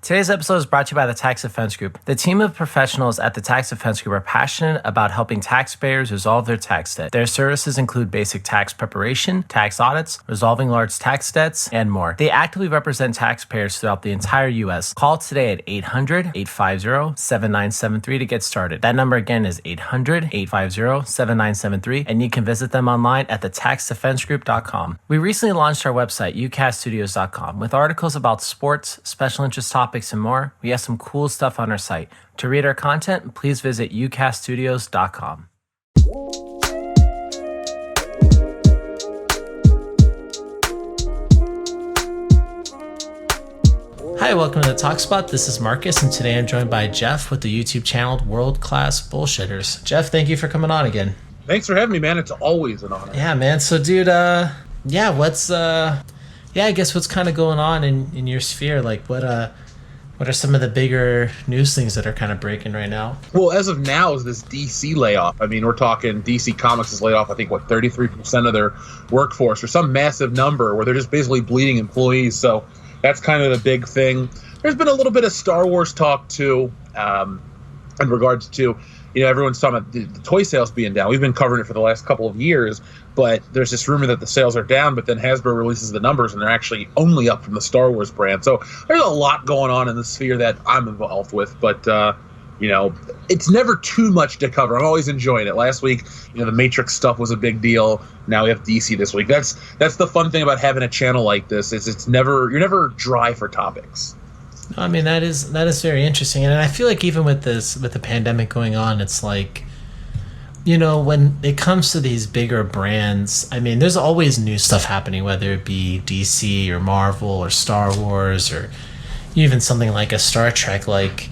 Today's episode is brought to you by the Tax Defense Group. The team of professionals at the Tax Defense Group are passionate about helping taxpayers resolve their tax debt. Their services include basic tax preparation, tax audits, resolving large tax debts, and more. They actively represent taxpayers throughout the entire U.S. Call today at 800-850-7973 to get started. That number again is 800-850-7973, and you can visit them online at thetaxdefensegroup.com. We recently launched our website, ucaststudios.com, with articles about sports, special interest topics, and more. We have some cool stuff on our site. To read our content, please visit ucaststudios.com. Hi, welcome to the Talk Spot. This is Marcus, and today I'm joined by Jeff with the YouTube channel WorldClassBullshitters. Jeff, thank you for coming on again. Thanks for having me, man. It's always an honor. Yeah, man. So, dude, I guess what's kind of going on in your sphere? Like, what are some of the bigger news things that are kind of breaking right now? Well, as of now is this DC layoff. I mean, we're talking DC Comics has laid off, I think, 33% of their workforce, or some massive number where they're just basically bleeding employees. So that's kind of the big thing. There's been a little bit of Star Wars talk, too, in regards to, everyone's talking about the toy sales being down. We've been covering it for the last couple of years, but there's this rumor that the sales are down, but then Hasbro releases the numbers, and they're actually only up from the Star Wars brand. So there's a lot going on in the sphere that I'm involved with, but, it's never too much to cover. I'm always enjoying it. Last week, the Matrix stuff was a big deal. Now we have DC this week. That's the fun thing about having a channel like this, is you're never dry for topics. I mean, that is very interesting. And I feel like even with the pandemic going on, it's like, when it comes to these bigger brands, I mean, there's always new stuff happening, whether it be DC or Marvel or Star Wars or even something like a Star Trek. Like,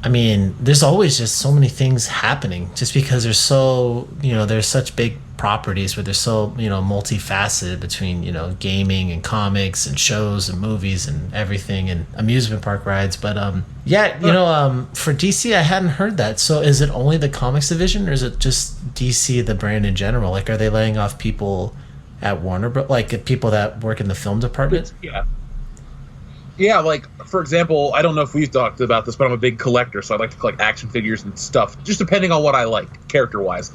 I mean, there's always just so many things happening just because there's there's such big properties where they're so, multifaceted between, gaming and comics and shows and movies and everything and amusement park rides. But, for DC, I hadn't heard that. So is it only the comics division, or is it just DC, the brand in general? Like, are they laying off people at Warner Bros., like people that work in the film department? Yeah, like, for example, I don't know if we've talked about this, but I'm a big collector, so I like to collect action figures and stuff, just depending on what I like, character-wise.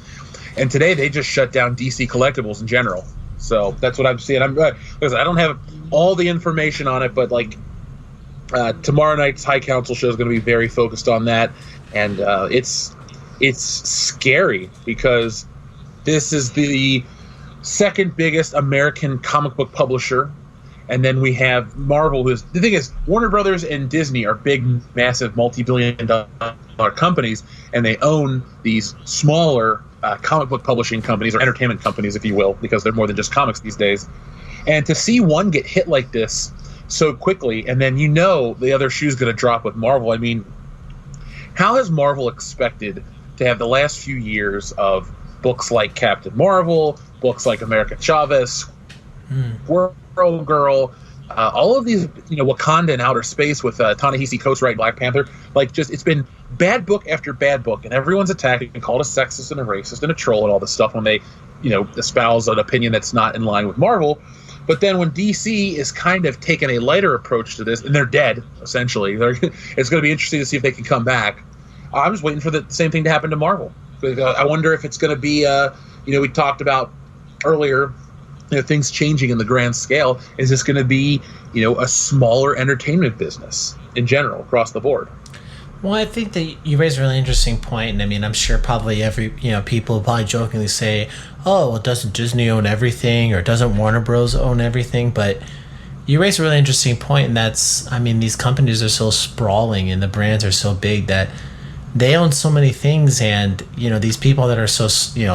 And today they just shut down DC Collectibles in general. So that's what I'm seeing. I don't have all the information on it, but tomorrow night's High Council show is going to be very focused on that. And it's scary because this is the second biggest American comic book publisher. And then we have Marvel, the thing is, Warner Brothers and Disney are big, massive, multi-billion-dollar companies, and they own these smaller comic book publishing companies, or entertainment companies, if you will, because they're more than just comics these days. And to see one get hit like this so quickly, and then the other shoe's going to drop with Marvel. I mean, how has Marvel expected to have the last few years of books like Captain Marvel, books like America Chavez, World Girl, all of these, Wakanda and outer space with Ta-Nehisi Coates writing Black Panther, it's been bad book after bad book, and everyone's attacking and called a sexist and a racist and a troll and all this stuff when they, espouse an opinion that's not in line with Marvel. But then when DC is kind of taking a lighter approach to this, and they're dead, essentially, it's going to be interesting to see if they can come back. I'm just waiting for the same thing to happen to Marvel. I wonder if it's going to be, we talked about earlier, things changing in the grand scale. Is this going to be, a smaller entertainment business in general across the board? Well, I think that you raise a really interesting point, and I mean, I'm sure probably people probably jokingly say, "Oh, well, doesn't Disney own everything, or doesn't Warner Bros. Own everything?" But you raise a really interesting point, and that's, I mean, these companies are so sprawling, and the brands are so big that they own so many things, and these people that are so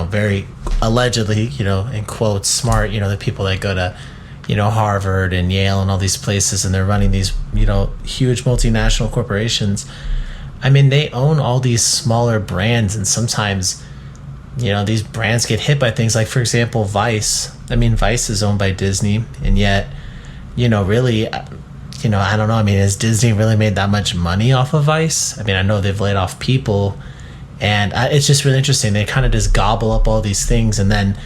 very allegedly in quotes smart, the people that go to Harvard and Yale and all these places, and they're running these huge multinational corporations. I mean, they own all these smaller brands, and sometimes these brands get hit by things like, for example, Vice. I mean, Vice is owned by Disney, and yet really, I don't know. I mean, has Disney really made that much money off of Vice? I mean, I know they've laid off people, and it's just really interesting. They kind of just gobble up all these things, and then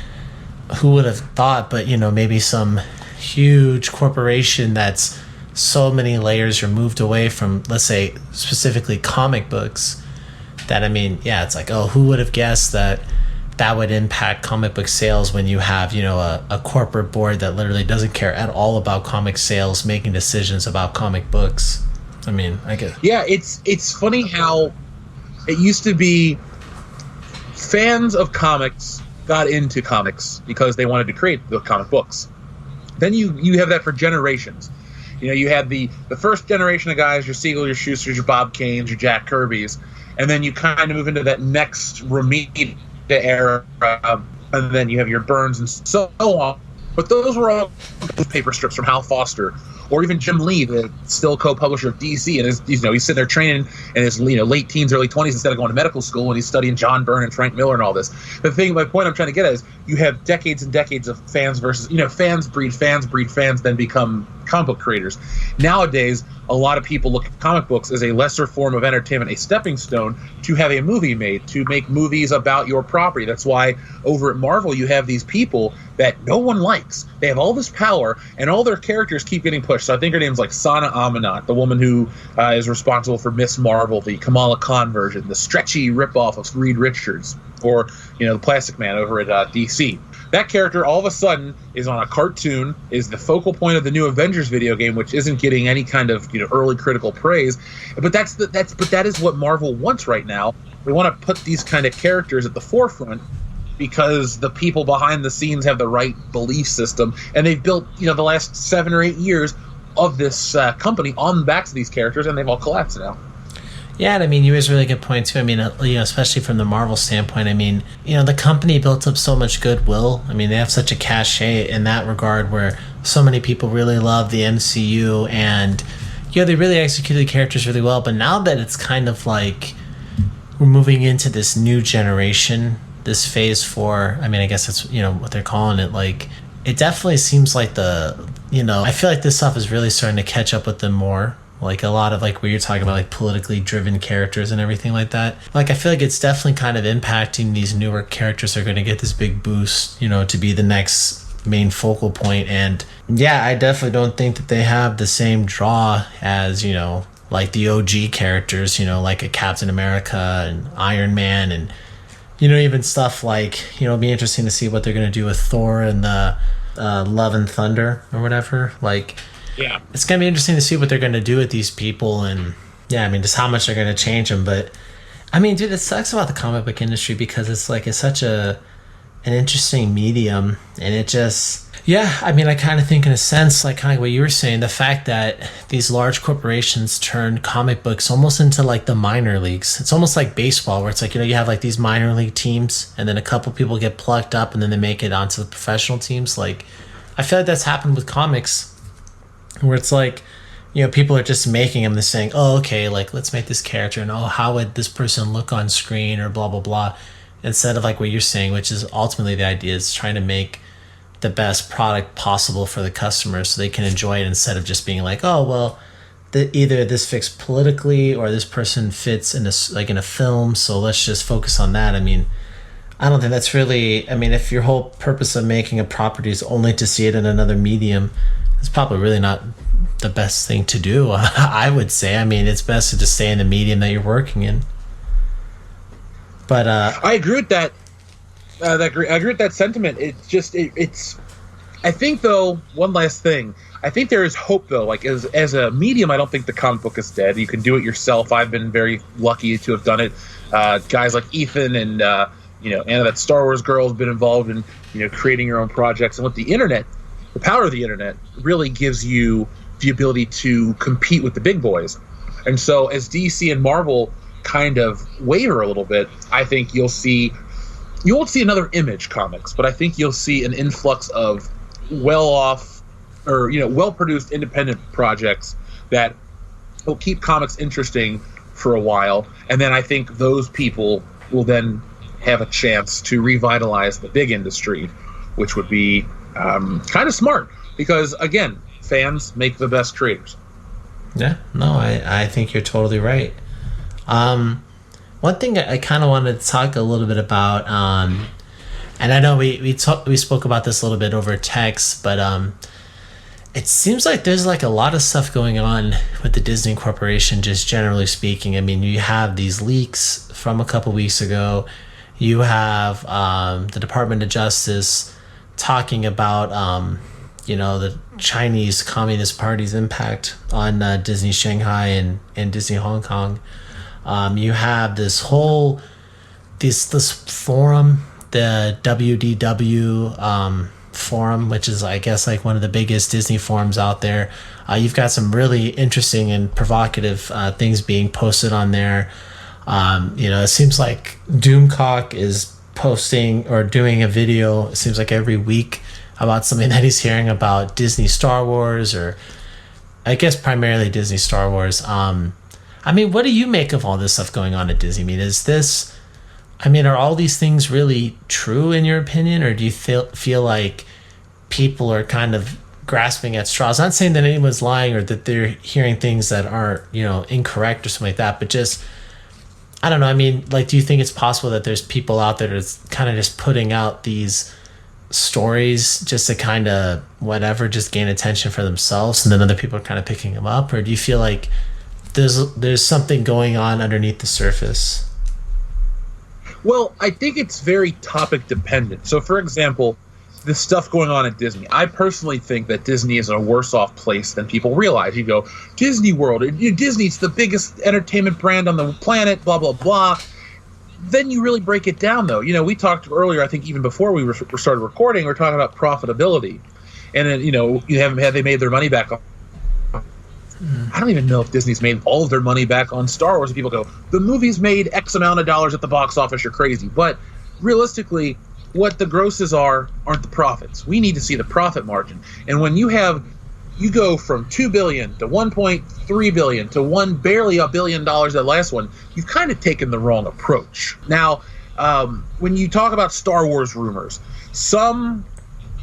who would have thought, but maybe some huge corporation that's so many layers removed away from, let's say, specifically comic books, that, I mean, yeah, it's like, oh, who would have guessed that would impact comic book sales when you have, a corporate board that literally doesn't care at all about comic sales making decisions about comic books. I mean, I guess. Yeah, it's funny how it used to be fans of comics got into comics because they wanted to create the comic books. Then you have that for generations. You had the first generation of guys, your Siegel, your Schusters, your Bob Kanes, your Jack Kirbys, and then you kind of move into that next Romita era, and then you have your Burns and so on. But those were all paper strips from Hal Foster, or even Jim Lee, the still co-publisher of DC, and he's sitting there training in his late teens, early 20s instead of going to medical school, and he's studying John Byrne and Frank Miller and all this. My point I'm trying to get at is you have decades and decades of fans versus fans breed fans, then become comic book creators. Nowadays, a lot of people look at comic books as a lesser form of entertainment, a stepping stone to have a movie made, to make movies about your property. That's why over at Marvel you have these people that no one likes. They have all this power, and all their characters keep getting pushed. So I think her name's like Sana Amanat, the woman who is responsible for Miss Marvel, the Kamala Khan version, the stretchy ripoff of Reed Richards, or the Plastic Man over at DC. That character all of a sudden is on a cartoon, is the focal point of the new Avengers video game, which isn't getting any kind of early critical praise. But that is what Marvel wants right now. We want to put these kind of characters at the forefront because the people behind the scenes have the right belief system, and they've built the last 7 or 8 years of this company on the backs of these characters, and they've all collapsed now. Yeah, and I mean, you raise a really good point too. I mean, especially from the Marvel standpoint, I mean, the company built up so much goodwill. I mean, they have such a cachet in that regard where so many people really love the MCU, and they really executed the characters really well. But now that it's kind of like we're moving into this new generation, this phase 4, I mean, I guess that's what they're calling it. Like, it definitely seems like I feel like this stuff is really starting to catch up with them more. Like a lot of like where you're talking about like politically driven characters and everything like that. Like I feel like it's definitely kind of impacting these newer characters are going to get this big boost, to be the next main focal point. And yeah, I definitely don't think that they have the same draw as, like the OG characters, like a Captain America and Iron Man and, even stuff like, it'll be interesting to see what they're going to do with Thor and the Love and Thunder or whatever. Like, yeah, it's going to be interesting to see what they're going to do with these people, and yeah, I mean, just how much they're going to change them. But I mean, dude, it sucks about the comic book industry because it's such an interesting medium, and it just, yeah, I mean, I kind of think in a sense, like kind of what you were saying, the fact that these large corporations turn comic books almost into like the minor leagues. It's almost like baseball where it's like, you have like these minor league teams, and then a couple people get plucked up, and then they make it onto the professional teams. Like, I feel like that's happened with comics, where it's like, people are just making them, they're saying, oh, okay, like, let's make this character, and oh, how would this person look on screen, or blah, blah, blah, instead of like what you're saying, which is ultimately the idea is trying to make the best product possible for the customer so they can enjoy it, instead of just being like, oh, well, either this fits politically or this person fits in a film, so let's just focus on that. I mean, I don't think that's really, I mean, if your whole purpose of making a property is only to see it in another medium, it's probably really not the best thing to do. I would say. I mean, it's best to just stay in the medium that you're working in. But I agree with that. I agree with that sentiment. It's just it's. I think though, one last thing. I think there is hope though. Like as a medium, I don't think the comic book is dead. You can do it yourself. I've been very lucky to have done it. Guys like Ethan and Anna, that Star Wars girl, has been involved in creating your own projects. And with the internet, the power of the internet really gives you the ability to compete with the big boys. And so as DC and Marvel kind of waver a little bit, I think you won't see another Image Comics, but I think you'll see an influx of well-produced independent projects that will keep comics interesting for a while. And then I think those people will then have a chance to revitalize the big industry, which would be kind of smart because, again, fans make the best creators. Yeah, no, I think you're totally right. One thing I kind of wanted to talk a little bit about, and I know we spoke about this a little bit over text, but It seems like there's like a lot of stuff going on with the Disney Corporation, just generally speaking. I mean, you have these leaks from a couple weeks ago. You have the Department of Justice talking about, the Chinese Communist Party's impact on Disney Shanghai and Disney Hong Kong. You have this whole this forum, the WDW forum, which is, I guess, like one of the biggest Disney forums out there. You've got some really interesting and provocative things being posted on there. It seems like Doomcock is posting or doing a video, it seems like every week, about something that he's hearing about Disney Star Wars, or I guess primarily Disney Star Wars. What do you make of all this stuff going on at Disney? Are all these things really true in your opinion, or do you feel like people are kind of grasping at straws? Not saying that anyone's lying or that they're hearing things that aren't, incorrect or something like that, but just, I don't know. Do you think it's possible that there's people out there that's kind of just putting out these stories just to kind of just gain attention for themselves, and then other people are kind of picking them up? Or do you feel like there's something going on underneath the surface? Well, I think it's very topic dependent. So, for example, the stuff going on at Disney, I personally think that Disney is in a worse off place than people realize. You go, Disney World, Disney's the biggest entertainment brand on the planet, blah, blah, blah. Then you really break it down, though. We talked earlier, I think even before we started recording, we were talking about profitability. And then, have they made their money back on? I don't even know if Disney's made all of their money back on Star Wars. And people go, the movie's made X amount of dollars at the box office, you're crazy. But realistically, what the grosses aren't the profits. We need to see the profit margin. And when you go from $2 billion to $1.3 billion to barely $1 billion, that last one, you've kind of taken the wrong approach. Now, when you talk about Star Wars rumors, some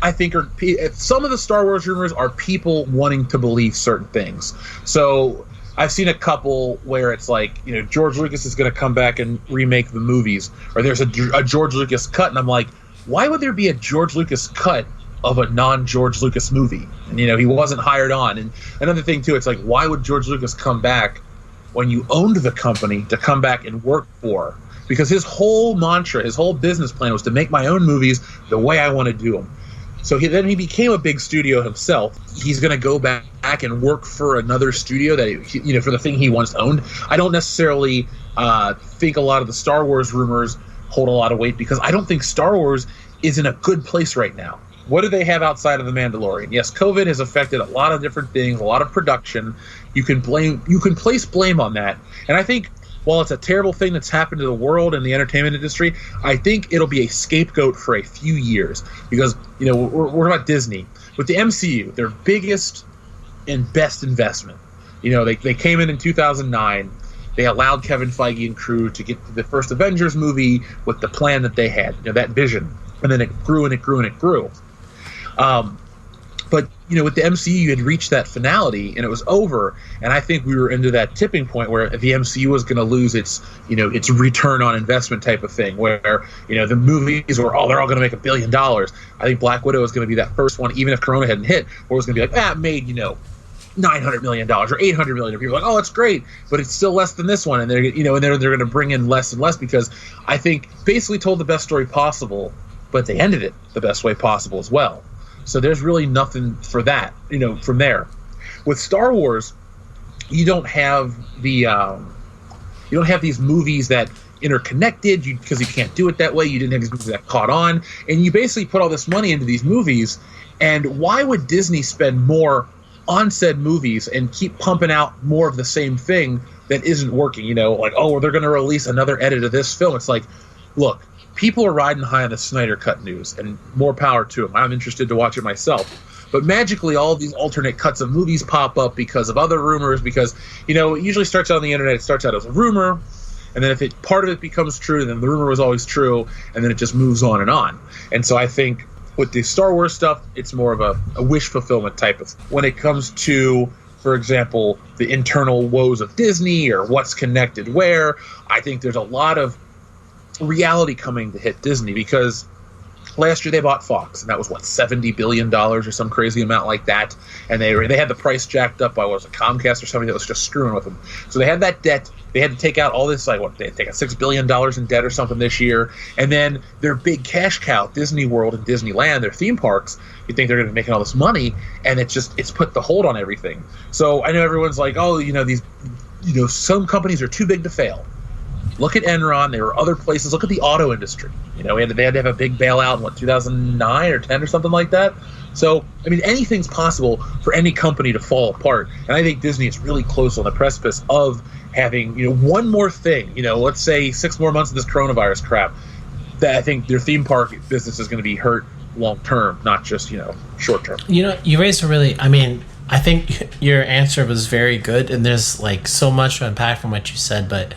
of the Star Wars rumors are people wanting to believe certain things. So I've seen a couple where it's like, George Lucas is going to come back and remake the movies, or there's a George Lucas cut, and I'm like, why would there be a George Lucas cut of a non-George Lucas movie? And he wasn't hired on. And another thing too, it's like, why would George Lucas come back when you owned the company to come back and work for? Because his whole mantra, his whole business plan was to make my own movies the way I want to do them. So he became a big studio himself. He's going to go back and work for another studio that, for the thing he once owned. I don't necessarily think a lot of the Star Wars rumors hold a lot of weight, because I don't think Star Wars is in a good place right now. What do they have outside of The Mandalorian? Yes, COVID has affected a lot of different things, a lot of production. You can place blame on that. And I think while it's a terrible thing that's happened to the world and the entertainment industry, I think it'll be a scapegoat for a few years, because, we're about Disney. With the MCU, their biggest and best investment, they came in 2009. They allowed Kevin Feige and crew to get to the first Avengers movie with the plan that they had, that vision. And then it grew and it grew and it grew. But, with the MCU, you had reached that finality and it was over. And I think we were into that tipping point where the MCU was going to lose its return on investment type of thing, where, the movies were, they're all going to make $1 billion. I think Black Widow was going to be that first one, even if Corona hadn't hit, where it was going to be like, it made, $900 million or $800 million. People are like, that's great, but it's still less than this one. And they're, they're going to bring in less and less, because I think basically told the best story possible, but they ended it the best way possible as well. So there's really nothing for that, from there. With Star Wars, you don't have these movies that interconnected, because you can't do it that way. You didn't have these movies that caught on, and you basically put all this money into these movies. And why would Disney spend more on said movies and keep pumping out more of the same thing that isn't working? They're going to release another edit of this film. It's like, look, people are riding high on the Snyder Cut news, and more power to them. I'm interested to watch it myself. But magically, all of these alternate cuts of movies pop up because of other rumors, because, it usually starts out on the internet. It starts out as a rumor, and then if part of it becomes true, then the rumor was always true, and then it just moves on and on. And so I think with the Star Wars stuff, it's more of a wish fulfillment type of. When it comes to, for example, the internal woes of Disney or what's connected where, I think there's a lot of reality coming to hit Disney, because Last year they bought Fox, and that was what, $70 billion or some crazy amount like that. And they had the price jacked up by, what was it, Comcast or somebody that was just screwing with them. So they had that debt. They had to take out all this, like, what, they had to take out $6 billion in debt or something this year. And then their big cash cow, Disney World and Disneyland, their theme parks, you think they're going to be making all this money, and it's put the hold on everything. So I know everyone's like, oh, some companies are too big to fail. Look at Enron. There were other places. Look at the auto industry. They had to have a big bailout in 2009 or 10 or something like that. So, I mean, anything's possible for any company to fall apart. And I think Disney is really close on the precipice of having, one more thing. Let's say 6 more months of this coronavirus crap. That I think their theme park business is going to be hurt long term, not just short term. You raised I think your answer was very good, and there's like so much to unpack from what you said, but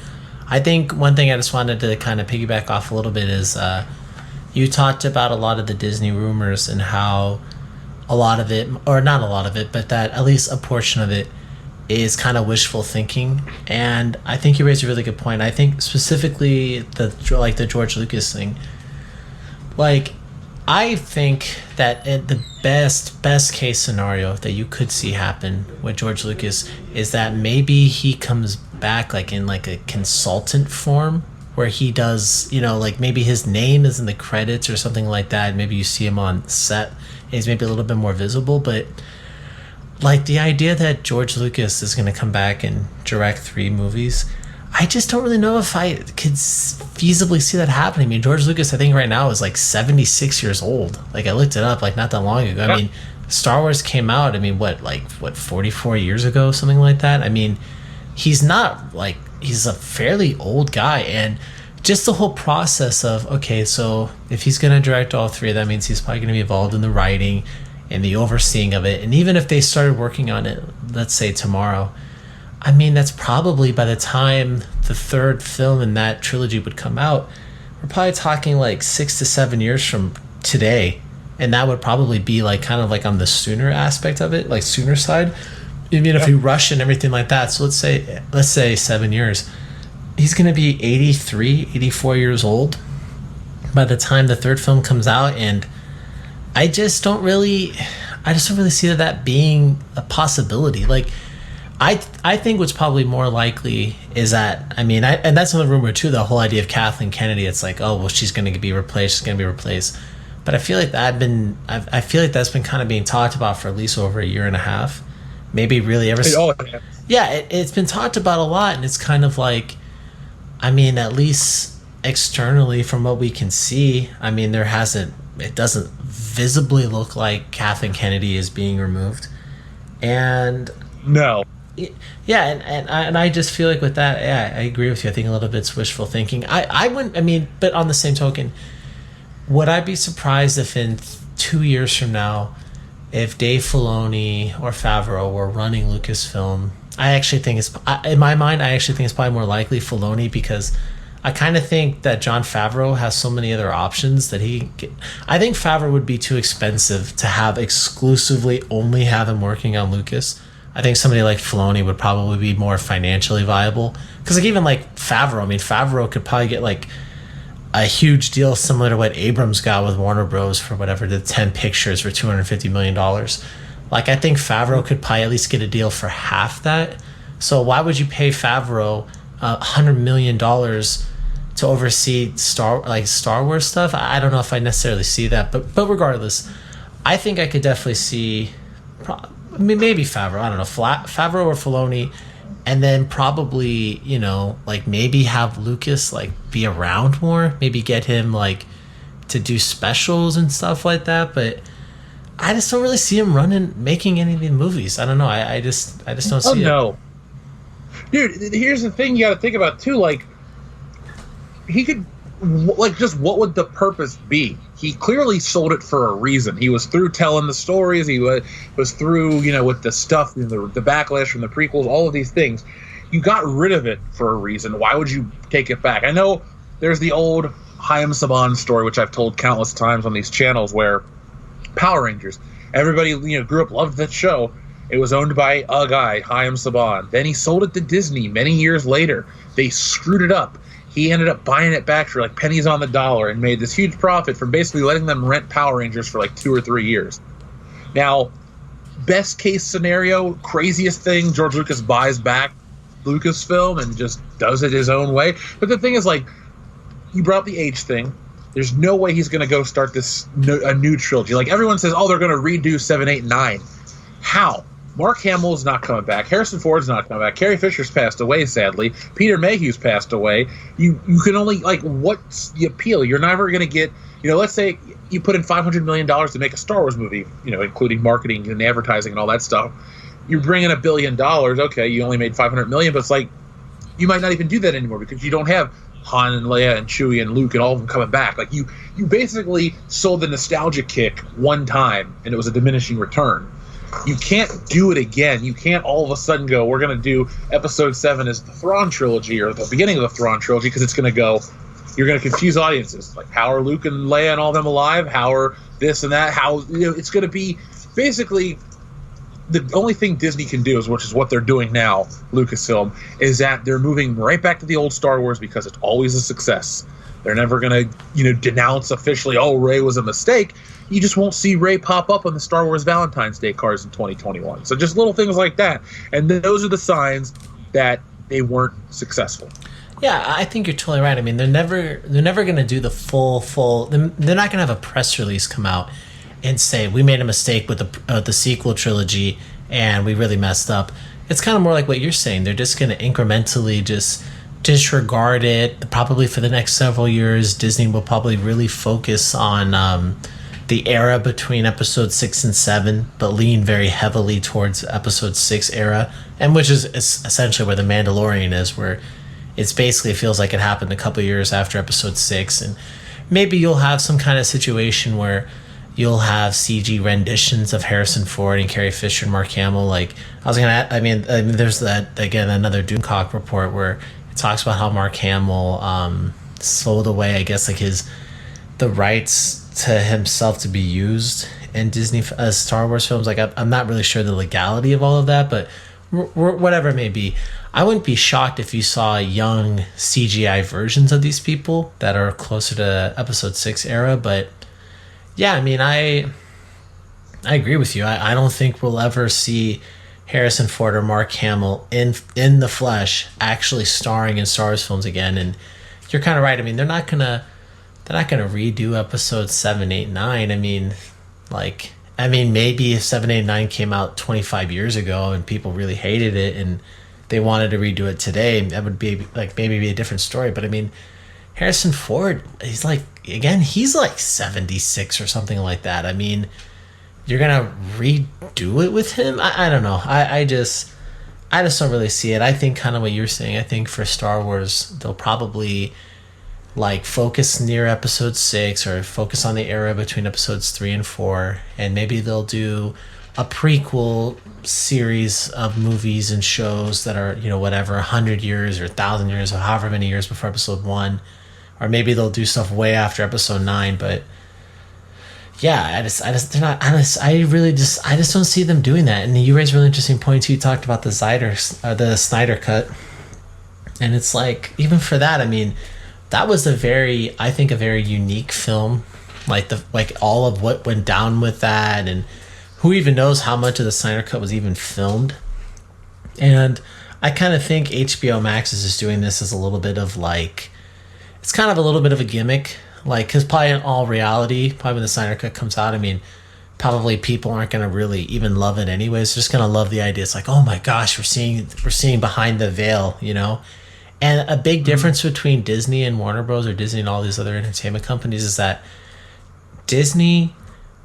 I think one thing I just wanted to kind of piggyback off a little bit is you talked about a lot of the Disney rumors and how a lot of it, or not a lot of it, but that at least a portion of it is kind of wishful thinking. And I think you raised a really good point. I think specifically the George Lucas thing. Like, I think that the best case scenario that you could see happen with George Lucas is that maybe he comes back like in like a consultant form where he does, like maybe his name is in the credits or something like that. Maybe you see him on set and he's maybe a little bit more visible, but like the idea that George Lucas is going to come back and direct 3 movies, I just don't really know if I could feasibly see that happening. I mean, George Lucas, I think right now is like 76 years old. Like I looked it up like not that long ago. I mean, Star Wars came out, 44 years ago, something like that. I mean, he's a fairly old guy, and just the whole process of, okay, so if he's going to direct all 3, that means he's probably going to be involved in the writing and the overseeing of it. And even if they started working on it, let's say tomorrow, I mean, that's probably by the time the 3rd film in that trilogy would come out, we're probably talking like 6 to 7 years from today. And that would probably be like kind of like on the sooner aspect of it, like sooner side. Even if we rush and everything like that. So let's say 7 years. He's going to be 83, 84 years old by the time the 3rd film comes out. And I just don't really see that being a possibility. Like, I think what's probably more likely is that, and that's another rumor too, the whole idea of Kathleen Kennedy. It's like, oh, well, she's going to be replaced. But I feel like that's been kind of being talked about for at least over a year and a half. Maybe really ever. It's been talked about a lot, and it's kind of like, at least externally from what we can see, it doesn't visibly look like Kathleen Kennedy is being removed. And no. Yeah, and I just feel like with that, I agree with you. I think a little bit's wishful thinking. I wouldn't, but on the same token, would I be surprised if in 2 years from now, if Dave Filoni or Favreau were running Lucasfilm? In my mind, I actually think it's probably more likely Filoni, because I kind of think that Jon Favreau has so many other options that I think Favreau would be too expensive to have exclusively only have him working on Lucas. I think somebody like Filoni would probably be more financially viable. Because like even like Favreau, Favreau could probably get like a huge deal similar to what Abrams got with Warner Bros. For whatever, the 10 pictures for $250 million. Like I think Favreau could probably at least get a deal for half that. So why would you pay Favreau $100 million to oversee Star Wars stuff? I don't know if I necessarily see that, but regardless, I think I could definitely see maybe Favreau. I don't know, Favreau or Filoni, and then probably maybe have Lucas be around more, maybe get him to do specials and stuff like that. But I just don't really see him making any of the movies. I don't know. I just don't see it. No, dude. Here's the thing you got to think about too. He could, just what would the purpose be? He clearly sold it for a reason. He was through telling the stories. He was through, with the stuff, the backlash from the prequels, all of these things. You got rid of it for a reason. Why would you take it back? I know there's the old Chaim Saban story, which I've told countless times on these channels, where Power Rangers, everybody, grew up, loved that show. It was owned by a guy, Chaim Saban. Then he sold it to Disney many years later. They screwed it up. he ended up buying it back for like pennies on the dollar and made this huge profit from basically letting them rent Power Rangers for like 2 or 3 years. Now, best case scenario, craziest thing, George Lucas buys back Lucasfilm and just does it his own way. But the thing is, like, you brought up the age thing. There's no way he's going to go start a new trilogy. Like, everyone says, oh, they're going to redo 7, 8, 9. How? Mark Hamill's not coming back. Harrison Ford's not coming back. Carrie Fisher's passed away, sadly. Peter Mayhew's passed away. You can only, like, what's the appeal? You're never going to get, let's say you put in $500 million to make a Star Wars movie, including marketing and advertising and all that stuff. You bring in $1 billion. Okay, you only made $500 million, but it's like you might not even do that anymore because you don't have Han and Leia and Chewie and Luke and all of them coming back. Like, you basically sold the nostalgia kick one time, and it was a diminishing return. You can't do it again. You can't all of a sudden go, we're going to do Episode 7 as the Thrawn trilogy or the beginning of the Thrawn trilogy, because it's going to go, you're going to confuse audiences. Like, how are Luke and Leia and all them alive? How are this and that? How, it's going to be basically the only thing Disney can do, which is what they're doing now, Lucasfilm, is that they're moving right back to the old Star Wars because it's always a success. They're never going to, denounce officially, oh, Rey was a mistake. You just won't see Rey pop up on the Star Wars Valentine's Day cards in 2021. So just little things like that. And those are the signs that they weren't successful. Yeah, I think you're totally right. I mean, they're never going to do the full. They're not going to have a press release come out and say, we made a mistake with the sequel trilogy and we really messed up. It's kind of more like what you're saying. They're just going to incrementally just disregard it. Probably for the next several years, Disney will probably really focus on the era between Episode 6 and 7, but lean very heavily towards Episode 6 era, and which is essentially where The Mandalorian is, where it's basically, it feels like it happened a couple years after Episode 6, and maybe you'll have some kind of situation where you'll have CG renditions of Harrison Ford and Carrie Fisher and Mark Hamill. Like, I mean, there's that, again, another Doomcock report where it talks about how Mark Hamill sold away, I guess, like the rights to himself to be used in Disney Star Wars films. Like, I'm not really sure the legality of all of that, but whatever it may be, I wouldn't be shocked if you saw young CGI versions of these people that are closer to Episode 6 era. But yeah, I mean, I agree with you. I don't think we'll ever see Harrison Ford or Mark Hamill in the flesh actually starring in Star Wars films again. And you're kind of right. I mean, they're not gonna redo Episode 7, 8, 9. I mean, maybe if 7, 8, 9 came out 25 years ago and people really hated it and they wanted to redo it today, that would be like maybe be a different story. But I mean, Harrison Ford, he's like 76 or something like that. I mean, you're gonna redo it with him? I don't know. I just don't really see it. I think kind of what you're saying. I think for Star Wars, they'll probably focus near Episode 6 or focus on the era between Episodes 3 and 4, and maybe they'll do a prequel series of movies and shows that are, 100 years or 1,000 years or however many years before Episode 1, or maybe they'll do stuff way after Episode 9. But yeah, I just don't see them doing that. And you raised a really interesting point too. You talked about the Snyder cut, and it's like, even for that, I mean, that was a very unique film. Like all of what went down with that, and who even knows how much of the Snyder cut was even filmed. And I kind of think HBO Max is just doing this as a little bit of it's kind of a little bit of a gimmick. Because probably in all reality, probably when the Snyder cut comes out, I mean, probably people aren't going to really even love it anyways. They're just going to love the idea. It's like, oh my gosh, we're seeing behind the veil, And a big difference between Disney and Warner Bros. Or Disney and all these other entertainment companies is that Disney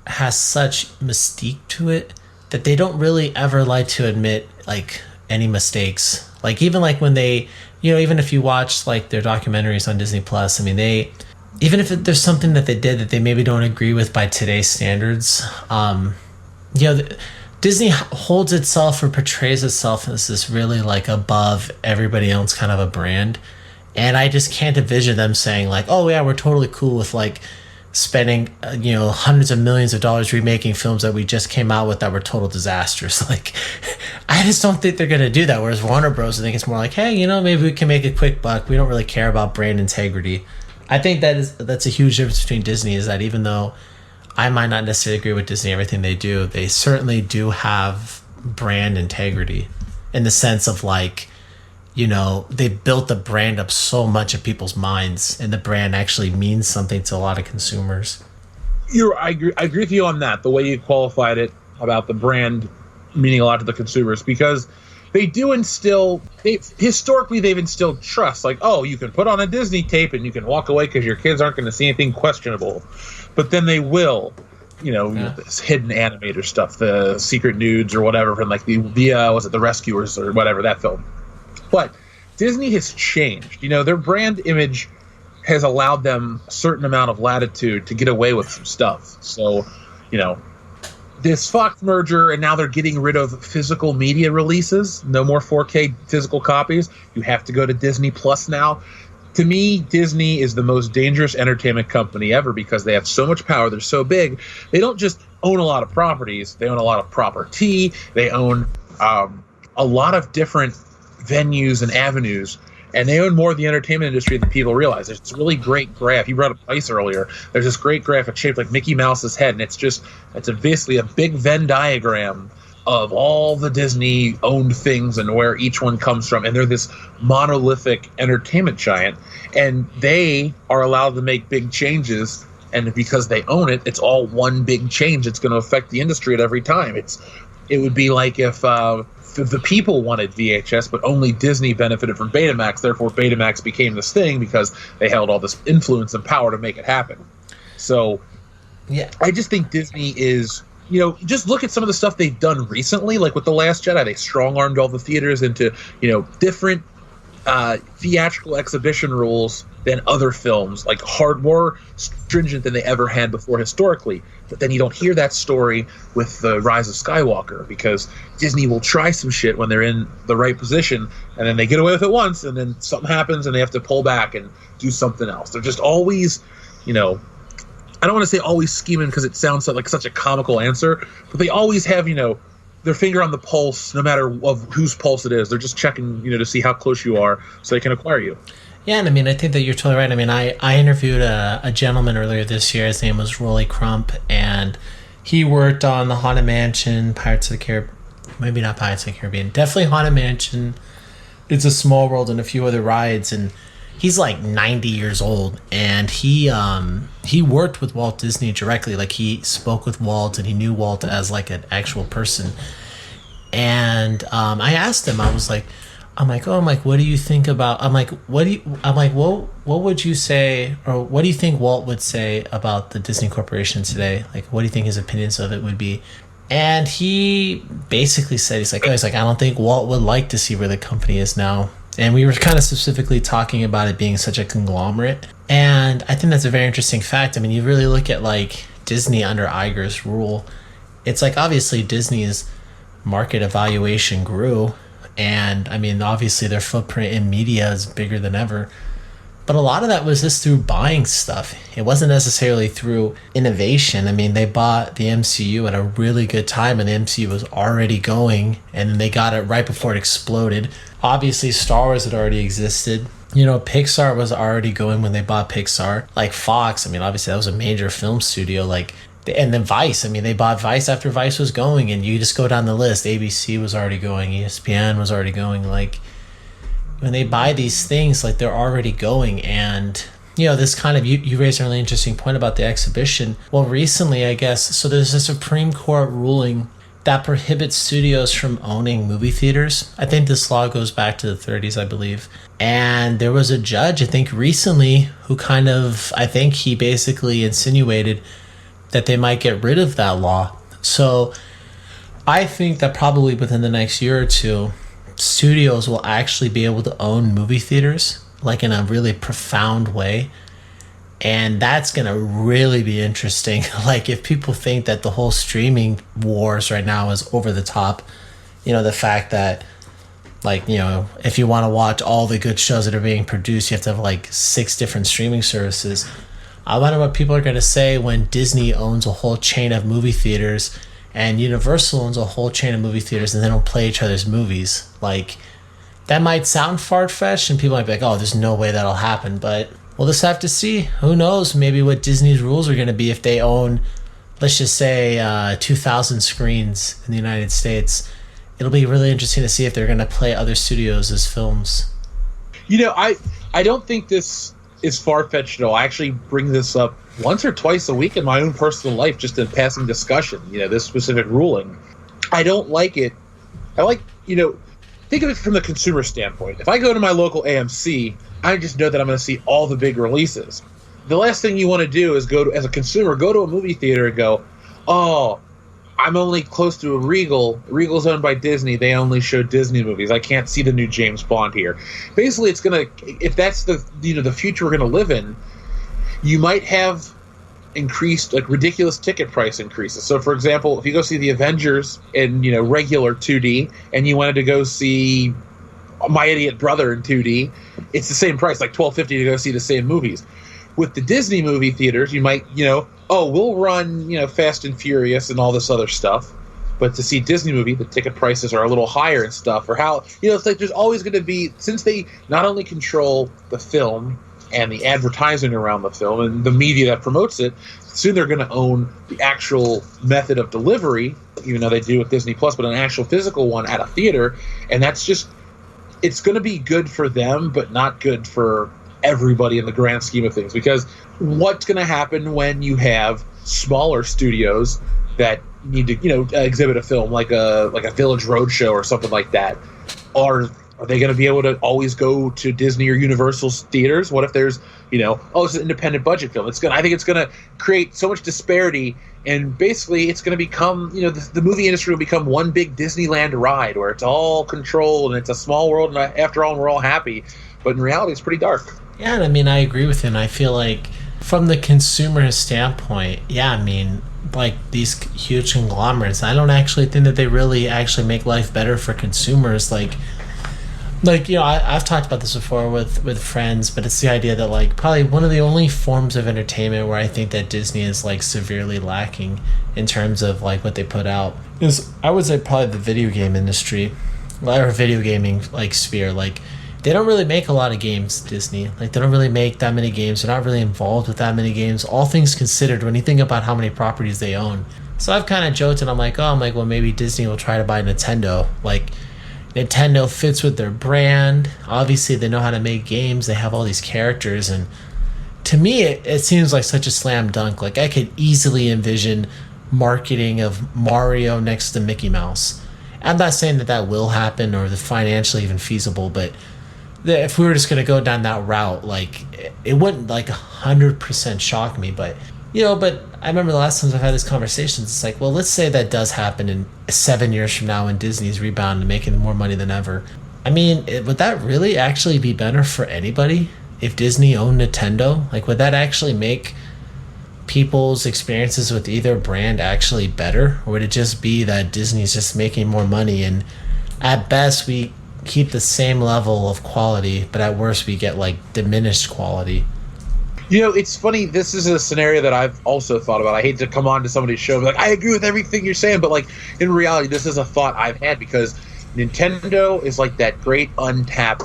has such mystique to it that they don't really ever like to admit any mistakes. Even when they, even if you watch their documentaries on Disney Plus, I mean, even if there's something that they did that they maybe don't agree with by today's standards, Disney holds itself or portrays itself as this really above everybody else kind of a brand. And I just can't envision them saying oh yeah, we're totally cool with spending hundreds of millions of dollars remaking films that we just came out with that were total disasters. Like, I just don't think they're gonna do that. Whereas Warner Bros, I think it's more like, hey, maybe we can make a quick buck. We don't really care about brand integrity. I think that's a huge difference between Disney, is that even though I might not necessarily agree with Disney, everything they do, they certainly do have brand integrity in the sense of like, they built the brand up so much in people's minds, and the brand actually means something to a lot of consumers. I agree with you on that, the way you qualified it about the brand meaning a lot to the consumers, because they do historically they've instilled trust. Like, oh, you can put on a Disney tape and you can walk away because your kids aren't going to see anything questionable. But then they will, this hidden animator stuff, the secret nudes or whatever from like was it The Rescuers or whatever, that film. But Disney has changed. Their brand image has allowed them a certain amount of latitude to get away with some stuff. So, this Fox merger, and now they're getting rid of physical media releases. No more 4K physical copies. You have to go to Disney Plus now. To me, Disney is the most dangerous entertainment company ever because they have so much power. They're so big. They don't just own a lot of properties. They own a lot of property. They own a lot of different venues and avenues, and they own more of the entertainment industry than people realize. There's this really great graph. You brought up Ice earlier. There's this great graph. It's shaped like Mickey Mouse's head, and it's basically a big Venn diagram of all the Disney-owned things and where each one comes from, and they're this monolithic entertainment giant, and they are allowed to make big changes, and because they own it, it's all one big change. It's going to affect the industry at every time. It would be like if the people wanted VHS, but only Disney benefited from Betamax. Therefore, Betamax became this thing because they held all this influence and power to make it happen. So, yeah, I just think Disney is, just look at some of the stuff they've done recently, like with The Last Jedi. They strong-armed all the theaters into, different theatrical exhibition rules than other films, like more stringent than they ever had before historically. But then you don't hear that story with The Rise of Skywalker, because Disney will try some shit when they're in the right position, and then they get away with it once, and then something happens and they have to pull back and do something else. They're just always, I don't want to say always scheming because it sounds like such a comical answer, but they always have, their finger on the pulse, no matter of whose pulse it is. They're just checking, to see how close you are so they can acquire you. Yeah, and I think that you're totally right. I interviewed a gentleman earlier this year. His name was Rolly Crump, and he worked on the Haunted Mansion, Pirates of the Caribbean. Maybe not Pirates of the Caribbean. Definitely Haunted Mansion. It's a Small World and a few other rides, and he's like 90 years old, and he worked with Walt Disney directly. Like, he spoke with Walt, and he knew Walt as like an actual person. And I asked him, what do you think about, what would you say, or what do you think Walt would say about the Disney Corporation today? Like, what do you think his opinions of it would be? And he basically said, he's like, I don't think Walt would like to see where the company is now. And we were kind of specifically talking about it being such a conglomerate. And I think that's a very interesting fact. You really look at like Disney under Iger's rule. It's like, obviously Disney's market evaluation grew. And obviously their footprint in media is bigger than ever. But a lot of that was just through buying stuff. It wasn't necessarily through innovation. They bought the MCU at a really good time, and the MCU was already going, and then they got it right before it exploded. Obviously, Star Wars had already existed. Pixar was already going when they bought Pixar. Like Fox, obviously that was a major film studio. And then Vice, they bought Vice after Vice was going, and you just go down the list. ABC was already going, ESPN was already going. Like, when they buy these things, like, they're already going. And this kind of, you raised a really interesting point about the exhibition. Well, recently, I guess, so there's a Supreme Court ruling that prohibits studios from owning movie theaters. I think this law goes back to the 30s, I believe. And there was a judge, I think recently, who he basically insinuated that they might get rid of that law. So I think that probably within the next year or two, studios will actually be able to own movie theaters, like in a really profound way. And that's going to really be interesting. Like, if people think that the whole streaming wars right now is over the top, the fact that, if you want to watch all the good shows that are being produced, you have to have 6 different streaming services. I wonder what people are going to say when Disney owns a whole chain of movie theaters and Universal owns a whole chain of movie theaters and they don't play each other's movies. Like, that might sound far-fetched and people might be like, oh, there's no way that'll happen. But we'll just have to see. Who knows? Maybe what Disney's rules are going to be if they own, let's just say, 2,000 screens in the United States. It'll be really interesting to see if they're going to play other studios as films. You know, I don't think this is far-fetched at all. I actually bring this up once or twice a week in my own personal life, just in passing discussion, this specific ruling. I don't like it. I like, think of it from the consumer standpoint. If I go to my local AMC, I just know that I'm going to see all the big releases. The last thing you want to do is as a consumer, go to a movie theater and go, oh, I'm only close to a Regal. Regal's owned by Disney. They only show Disney movies. I can't see the new James Bond here. Basically, it's going to, if that's the future we're going to live in, you might have increased, ridiculous ticket price increases. So, for example, if you go see the Avengers in, regular 2D and you wanted to go see My Idiot Brother in 2D, it's the same price, like $12.50 to go see the same movies. With the Disney movie theaters, you might, we'll run, Fast and Furious and all this other stuff. But to see Disney movie, the ticket prices are a little higher and stuff. Or how, it's like there's always going to be, since they not only control the film and the advertising around the film and the media that promotes it, soon they're going to own the actual method of delivery, even though they do with Disney Plus, but an actual physical one at a theater. And that's just, it's going to be good for them, but not good for everybody in the grand scheme of things, because what's going to happen when you have smaller studios that need to exhibit a film like a Village Roadshow or something like that? Are they going to be able to always go to Disney or Universal's theaters? What if there's it's an independent budget film? I think it's going to create so much disparity, and basically it's going to become the movie industry will become one big Disneyland ride where it's all controlled and it's a small world, and after all we're all happy, but in reality it's pretty dark. Yeah, and I mean, I agree with him. I feel like from the consumer standpoint, these huge conglomerates, I don't actually think that they really actually make life better for consumers. I've talked about this before with friends, but it's the idea that probably one of the only forms of entertainment where I think that Disney is severely lacking in terms of what they put out is, I would say, probably the video game industry or video gaming sphere. They don't really make a lot of games, Disney. They don't really make that many games. They're not really involved with that many games, all things considered, when you think about how many properties they own. So I've kind of joked, and I'm like, well, maybe Disney will try to buy Nintendo. Nintendo fits with their brand. Obviously, they know how to make games. They have all these characters, and to me, it seems like such a slam dunk. I could easily envision marketing of Mario next to Mickey Mouse. I'm not saying that will happen or financially even feasible, but if we were just going to go down that route, it wouldn't 100% shock me. But but I remember the last times I've had these conversations, it's let's say that does happen in 7 years from now when Disney's rebounded and making more money than ever. I mean, would that really actually be better for anybody if Disney owned Nintendo? Would that actually make people's experiences with either brand actually better? Or would it just be that Disney's just making more money, and at best we keep the same level of quality, but at worst we get diminished quality? It's funny, this is a scenario that I've also thought about. I hate to come on to somebody's show and be I agree with everything you're saying, but in reality this is a thought I've had, because Nintendo is that great untapped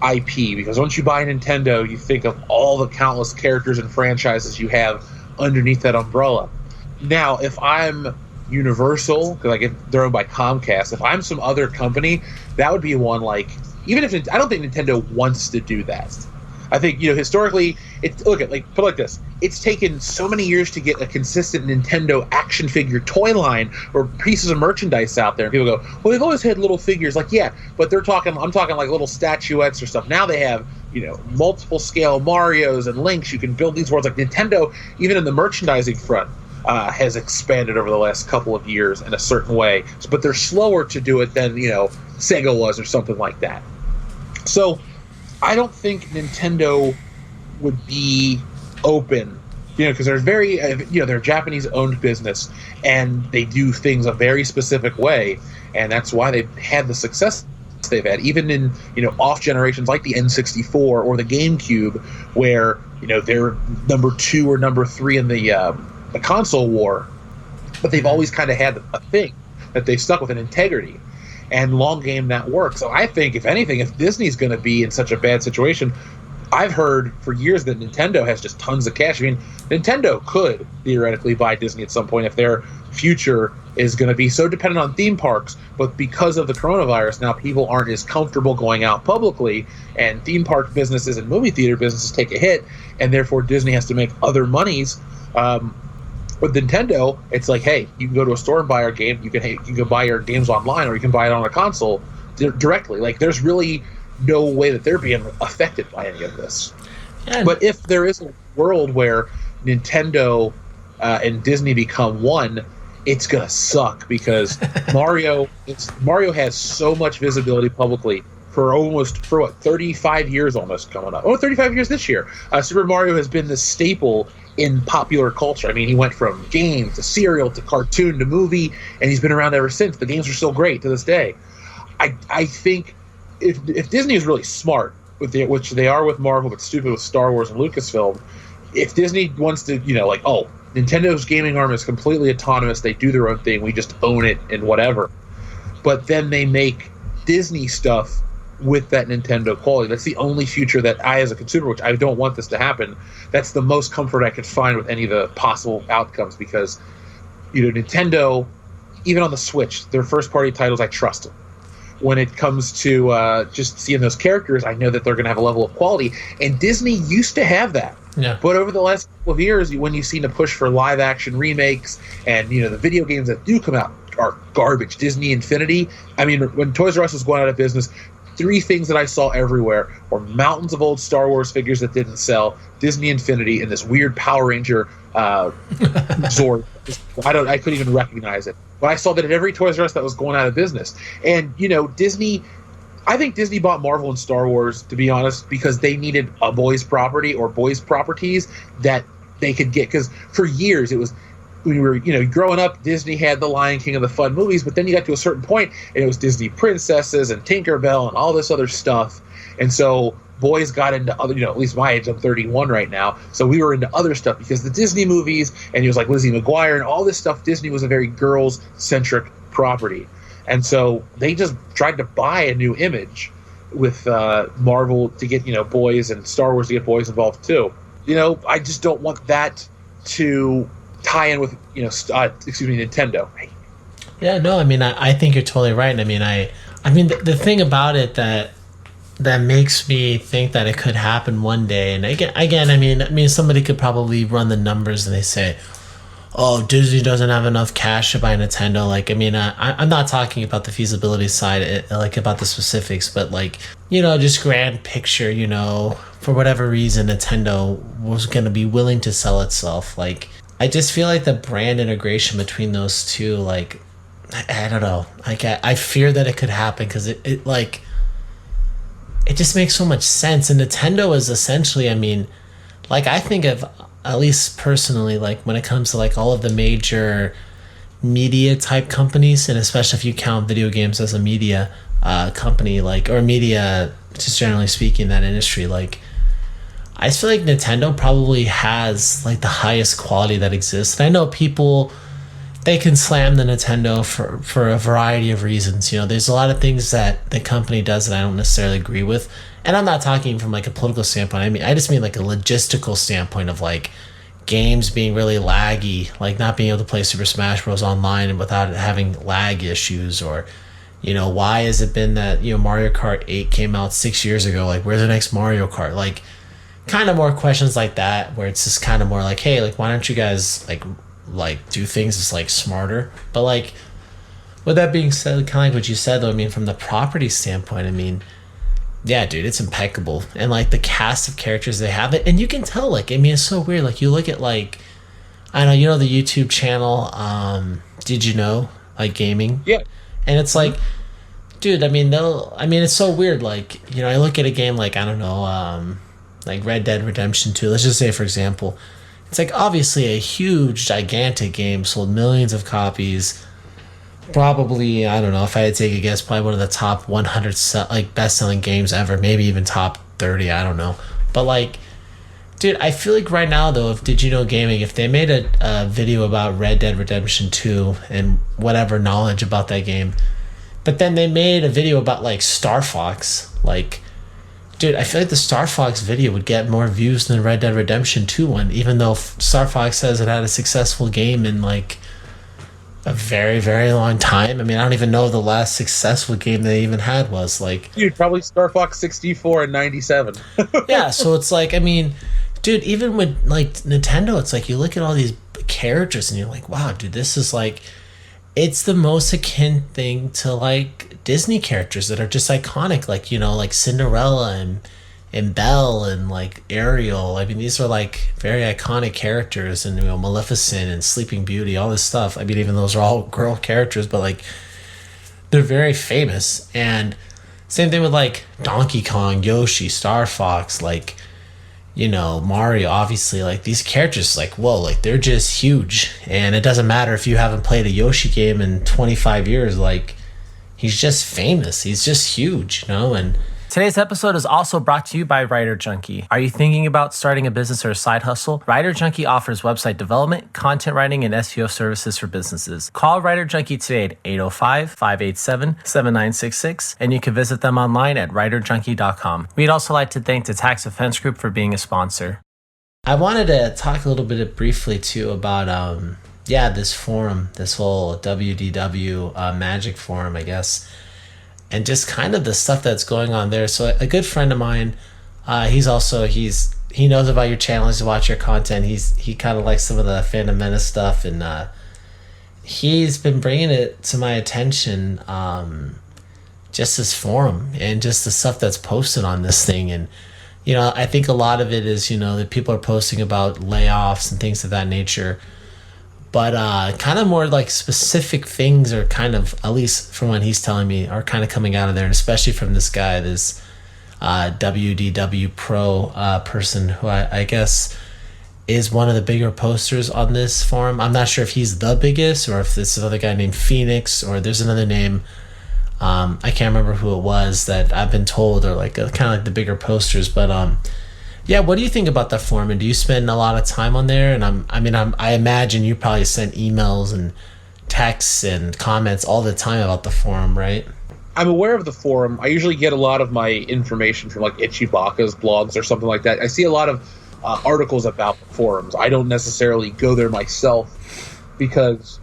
IP, because once you buy Nintendo you think of all the countless characters and franchises you have underneath that umbrella. Now if I'm Universal, because they're owned by Comcast, if I'm some other company, that would be one even if I don't think Nintendo wants to do that. I think historically, put it like this: it's taken so many years to get a consistent Nintendo action figure toy line or pieces of merchandise out there, and people go, well, they've always had little figures. Yeah, but I'm talking little statuettes or stuff. Now they have multiple scale Marios and Links. You can build these worlds. Nintendo, even in the merchandising front, has expanded over the last couple of years in a certain way, but they're slower to do it than Sega was or something like that. So I don't think Nintendo would be open, because they're very, they're a Japanese-owned business, and they do things a very specific way, and that's why they've had the success they've had, even in, off generations like the N64 or the GameCube, where they're number 2 or number 3 in the console war, but they've always kind of had a thing that they've stuck with, an integrity, and long game that works. So I think, if anything, if Disney's going to be in such a bad situation, I've heard for years that Nintendo has just tons of cash. I mean, Nintendo could theoretically buy Disney at some point if their future is going to be so dependent on theme parks, but because of the coronavirus, now people aren't as comfortable going out publicly, and theme park businesses and movie theater businesses take a hit, and therefore Disney has to make other monies. With Nintendo, it's like, hey, you can go to a store and buy our game. You can go buy your games online, or you can buy it on a console directly. Like, there's really no way that they're being affected by any of this. Yeah. But if there is a world where Nintendo and Disney become one, it's gonna suck, because Mario has so much visibility publicly for 35 years almost coming up. 35 years this year. Super Mario has been the staple in popular culture. I mean, he went from game to serial to cartoon to movie, and he's been around ever since. The games are still great to this day. I think if Disney is really smart, which they are with Marvel, but stupid with Star Wars and Lucasfilm, if Disney wants to, Nintendo's gaming arm is completely autonomous, they do their own thing, we just own it and whatever. But then they make Disney stuff with that Nintendo quality. That's the only future that I, as a consumer, which I don't want this to happen, that's the most comfort I could find with any of the possible outcomes, because Nintendo, even on the Switch, their first party titles, I trust them. When it comes to just seeing those characters, I know that they're going to have a level of quality, and Disney used to have that. Yeah. But over the last couple of years, when you've seen a push for live action remakes, and the video games that do come out are garbage. Disney Infinity, I mean, when Toys R Us was going out of business, 3 things that I saw everywhere were mountains of old Star Wars figures that didn't sell, Disney Infinity, and this weird Power Ranger Zord. I couldn't even recognize it. But I saw that at every Toys R Us that was going out of business. And, Disney, I think Disney bought Marvel and Star Wars, to be honest, because they needed a boys property or boys properties that they could get. Because for years it was, when you were, growing up, Disney had the Lion King and the fun movies, but then you got to a certain point and it was Disney princesses and Tinkerbell and all this other stuff. And so boys got into other, at least my age, I'm 31 right now, so we were into other stuff because the Disney movies, and it was like Lizzie McGuire and all this stuff, Disney was a very girls-centric property. And so they just tried to buy a new image with Marvel to get, boys, and Star Wars to get boys involved too. I just don't want that to tie in with, Nintendo. Yeah, no, I mean, I think you're totally right. I mean, the thing about it that makes me think that it could happen one day, and again, I mean, somebody could probably run the numbers and they say, oh, Disney doesn't have enough cash to buy Nintendo. Like, I mean, I'm not talking about the feasibility side, like about the specifics, but like, just grand picture, for whatever reason, Nintendo was going to be willing to sell itself. Like, I just feel like the brand integration between those two, like, I don't know. Like, I fear that it could happen because it just makes so much sense. And Nintendo is essentially, I mean, like, I think of, at least personally, like, when it comes to like all of the major media type companies, and especially if you count video games as a media company, like, or media, just generally speaking, that industry, like, I just feel like Nintendo probably has like the highest quality that exists. And I know people, they can slam the Nintendo for a variety of reasons. There's a lot of things that the company does that I don't necessarily agree with. And I'm not talking from like a political standpoint. I just mean like a logistical standpoint of like games being really laggy, like not being able to play Super Smash Bros. Online and without having lag issues, or, why has it been that, Mario Kart 8 came out 6 years ago? Like, where's the next Mario Kart? Like, kind of more questions like that, where it's just kind of more like, hey, like, why don't you guys like do things just like smarter? But like, with that being said, kind of like what you said though, I mean, from the property standpoint, I mean, yeah, dude, it's impeccable. And like the cast of characters they have, it, and you can tell, like, I mean, it's so weird. Like, you look at, like, I know, the YouTube channel, Did You Know, like, gaming? Yeah. And it's like, dude, I mean, it's so weird. Like, I look at a game like, I don't know, like Red Dead Redemption 2, let's just say, for example, it's like obviously a huge, gigantic game, sold millions of copies, probably, I don't know, if I had to take a guess, probably one of the top 100 best-selling games ever, maybe even top 30, I don't know. But like, Dude, I feel like right now, though, if Did You Know Gaming, if they made a video about Red Dead Redemption 2 and whatever knowledge about that game, but then they made a video about, like, Star Fox, like, dude, I feel like the Star Fox video would get more views than the Red Dead Redemption 2 one, even though Star Fox says it had a successful game in, like, a very, very long time. I mean, I don't even know the last successful game they even had was, like... Dude, probably Star Fox 64 and 97. Yeah, so it's like, I mean, dude, even with, like, Nintendo, it's like, you look at all these characters and you're like, wow, dude, this is, like... It's the most akin thing to, like, Disney characters that are just iconic, like, you know, like Cinderella and Belle and, like, Ariel. I mean, these are, like, very iconic characters, and, you know, Maleficent and Sleeping Beauty, all this stuff. I mean, even those are all girl characters, but, like, they're very famous. And same thing with, like, Donkey Kong, Yoshi, Star Fox, like, you know, Mario, obviously, like, these characters, like, whoa, like, they're just huge. And it doesn't matter if you haven't played a Yoshi game in 25 years, like, he's just famous. He's just huge, you know? And today's episode is also brought to you by Writer Junkie. Are you thinking about starting a business or a side hustle? Writer Junkie offers website development, content writing, and SEO services for businesses. Call Writer Junkie today at 805-587-7966, and you can visit them online at writerjunkie.com. We'd also like to thank the Tax Defense Group for being a sponsor. I wanted to talk a little bit briefly, too, about, this forum, this whole WDW Magic Forum, I guess, and just kind of the stuff that's going on there. So a good friend of mine, he knows about your channel, he's watch your content, he kind of likes some of the Phantom Menace stuff, and he's been bringing it to my attention, just this forum and just the stuff that's posted on this thing. And, you know, I think a lot of it is, you know, that people are posting about layoffs and things of that nature. But kind of more like specific things are kind of, at least from what he's telling me, are kind of coming out of there. And especially from this guy, this WDW Pro person who I guess is one of the bigger posters on this forum. I'm not sure if he's the biggest or if this another guy named Phoenix or there's another name. I can't remember who it was that I've been told are like kind of like the bigger posters. But yeah, what do you think about that forum? And do you spend a lot of time on there? And I imagine you probably send emails and texts and comments all the time about the forum, right? I'm aware of the forum. I usually get a lot of my information from like Ichibaka's blogs or something like that. I see a lot of articles about the forums. I don't necessarily go there myself because,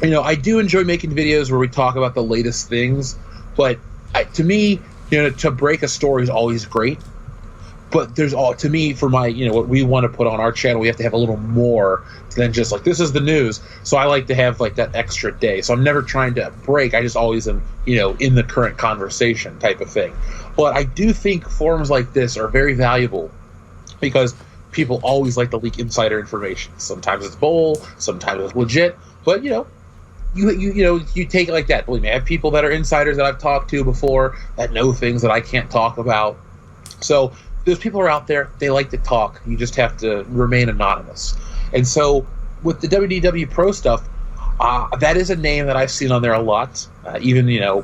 you know, I do enjoy making videos where we talk about the latest things. But to me, you know, to break a story is always great. But to me, for my, you know, what we want to put on our channel, we have to have a little more than just like, this is the news. So I like to have like that extra day. So I'm never trying to break. I just always am, you know, in the current conversation type of thing. But I do think forums like this are very valuable because people always like to leak insider information. Sometimes it's bull, sometimes it's legit. But, you know, you take it like that. Believe me, I have people that are insiders that I've talked to before that know things that I can't talk about. So those people are out there. They like to talk. You just have to remain anonymous. And so with the WDW Pro stuff, that is a name that I've seen on there a lot. Even, you know,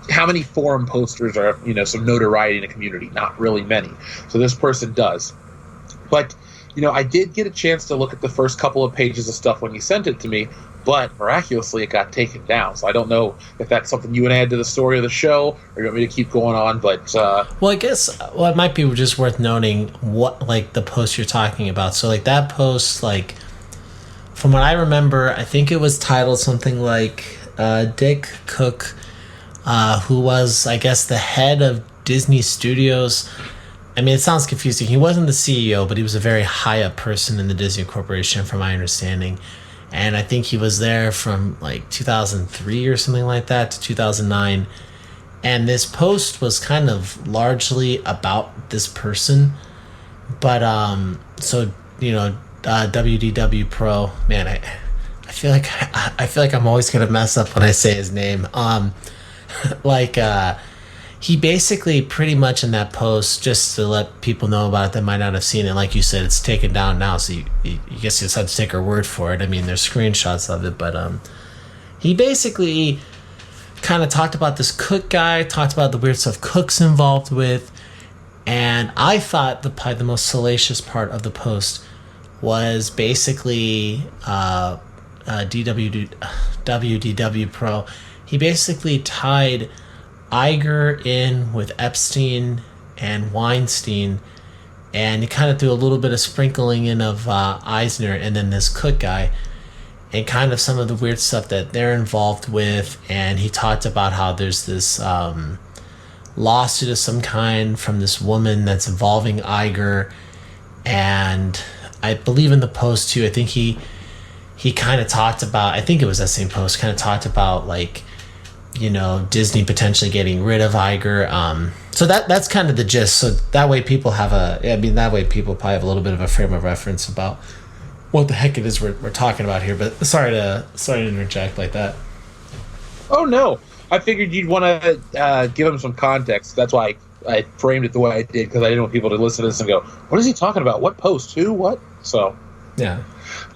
how many forum posters are, you know, some notoriety in a community? Not really many. So this person does. But, you know, I did get a chance to look at the first couple of pages of stuff when you sent it to me, but miraculously it got taken down. So I don't know if that's something you would add to the story of the show or you want me to keep going on, but... Well, I guess it might be just worth noting what, like, the post you're talking about. So, like, that post, like, from what I remember, I think it was titled something like Dick Cook, who was, I guess, the head of Disney Studios. I mean, it sounds confusing. He wasn't the CEO, but he was a very high-up person in the Disney Corporation, from my understanding. And I think he was there from like 2003 or something like that to 2009. And this post was kind of largely about this person. But so, you know, WDW Pro, man, I feel like I'm always gonna mess up when I say his name. He basically pretty much in that post, just to let people know about it that might not have seen it, like you said, it's taken down now, so you guess you just have to take our word for it. I mean, there's screenshots of it, but he basically kind of talked about this Cook guy, talked about the weird stuff Cook's involved with, And I thought probably the most salacious part of the post was basically WDW Pro. He basically tied Iger in with Epstein and Weinstein, and he kind of threw a little bit of sprinkling in of Eisner and then this Cook guy, and kind of some of the weird stuff that they're involved with. And he talked about how there's this lawsuit of some kind from this woman that's involving Iger, and I believe in the post too, I think he kind of talked about, I think it was that same post, kind of talked about like, you know, Disney potentially getting rid of Iger. So that's kind of the gist. So that way people probably have a little bit of a frame of reference about what the heck it is we're talking about here. But sorry to interject like that. Oh no, I figured you'd want to give them some context. That's why I framed it the way I did, because I didn't want people to listen to this and go, "What is he talking about? What post? Who? What?" So yeah.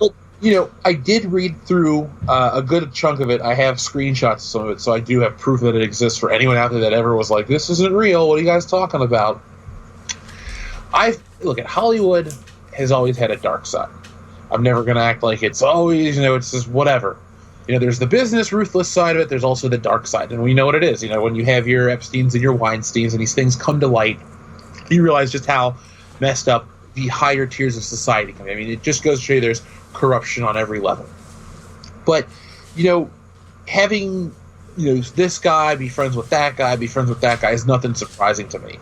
But you know, I did read through a good chunk of it. I have screenshots of some of it, so I do have proof that it exists for anyone out there that ever was like, "This isn't real. What are you guys talking about?" Look at Hollywood has always had a dark side. I'm never going to act like it's always, you know, it's just whatever. You know, there's the business, ruthless side of it. There's also the dark side, and we know what it is. You know, when you have your Epsteins and your Weinsteins and these things come to light, you realize just how messed up the higher tiers of society can be. I mean, it just goes to show you there's corruption on every level. But, you know, having, you know, this guy be friends with that guy, is nothing surprising to me.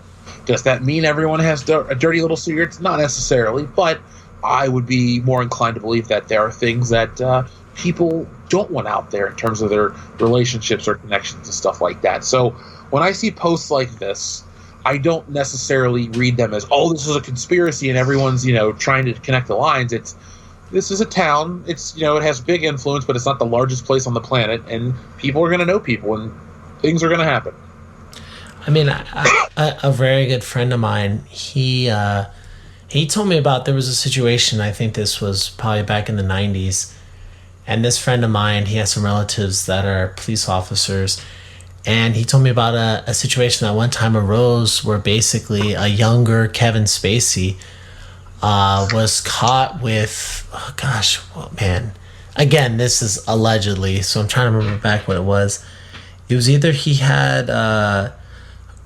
Does that mean everyone has a dirty little secrets? Not necessarily, but I would be more inclined to believe that there are things that people don't want out there in terms of their relationships or connections and stuff like that. So when I see posts like this, I don't necessarily read them as, oh, this is a conspiracy and everyone's, you know, trying to connect the lines. This is a town. It's, you know, it has big influence, but it's not the largest place on the planet, and people are going to know people, and things are going to happen. I mean, a very good friend of mine, he told me about, there was a situation, I think this was probably back in the 90s, and this friend of mine, he has some relatives that are police officers, and he told me about a situation that one time arose where basically a younger Kevin Spacey was caught with, again, this is allegedly, so I'm trying to remember back what it was. It was either he had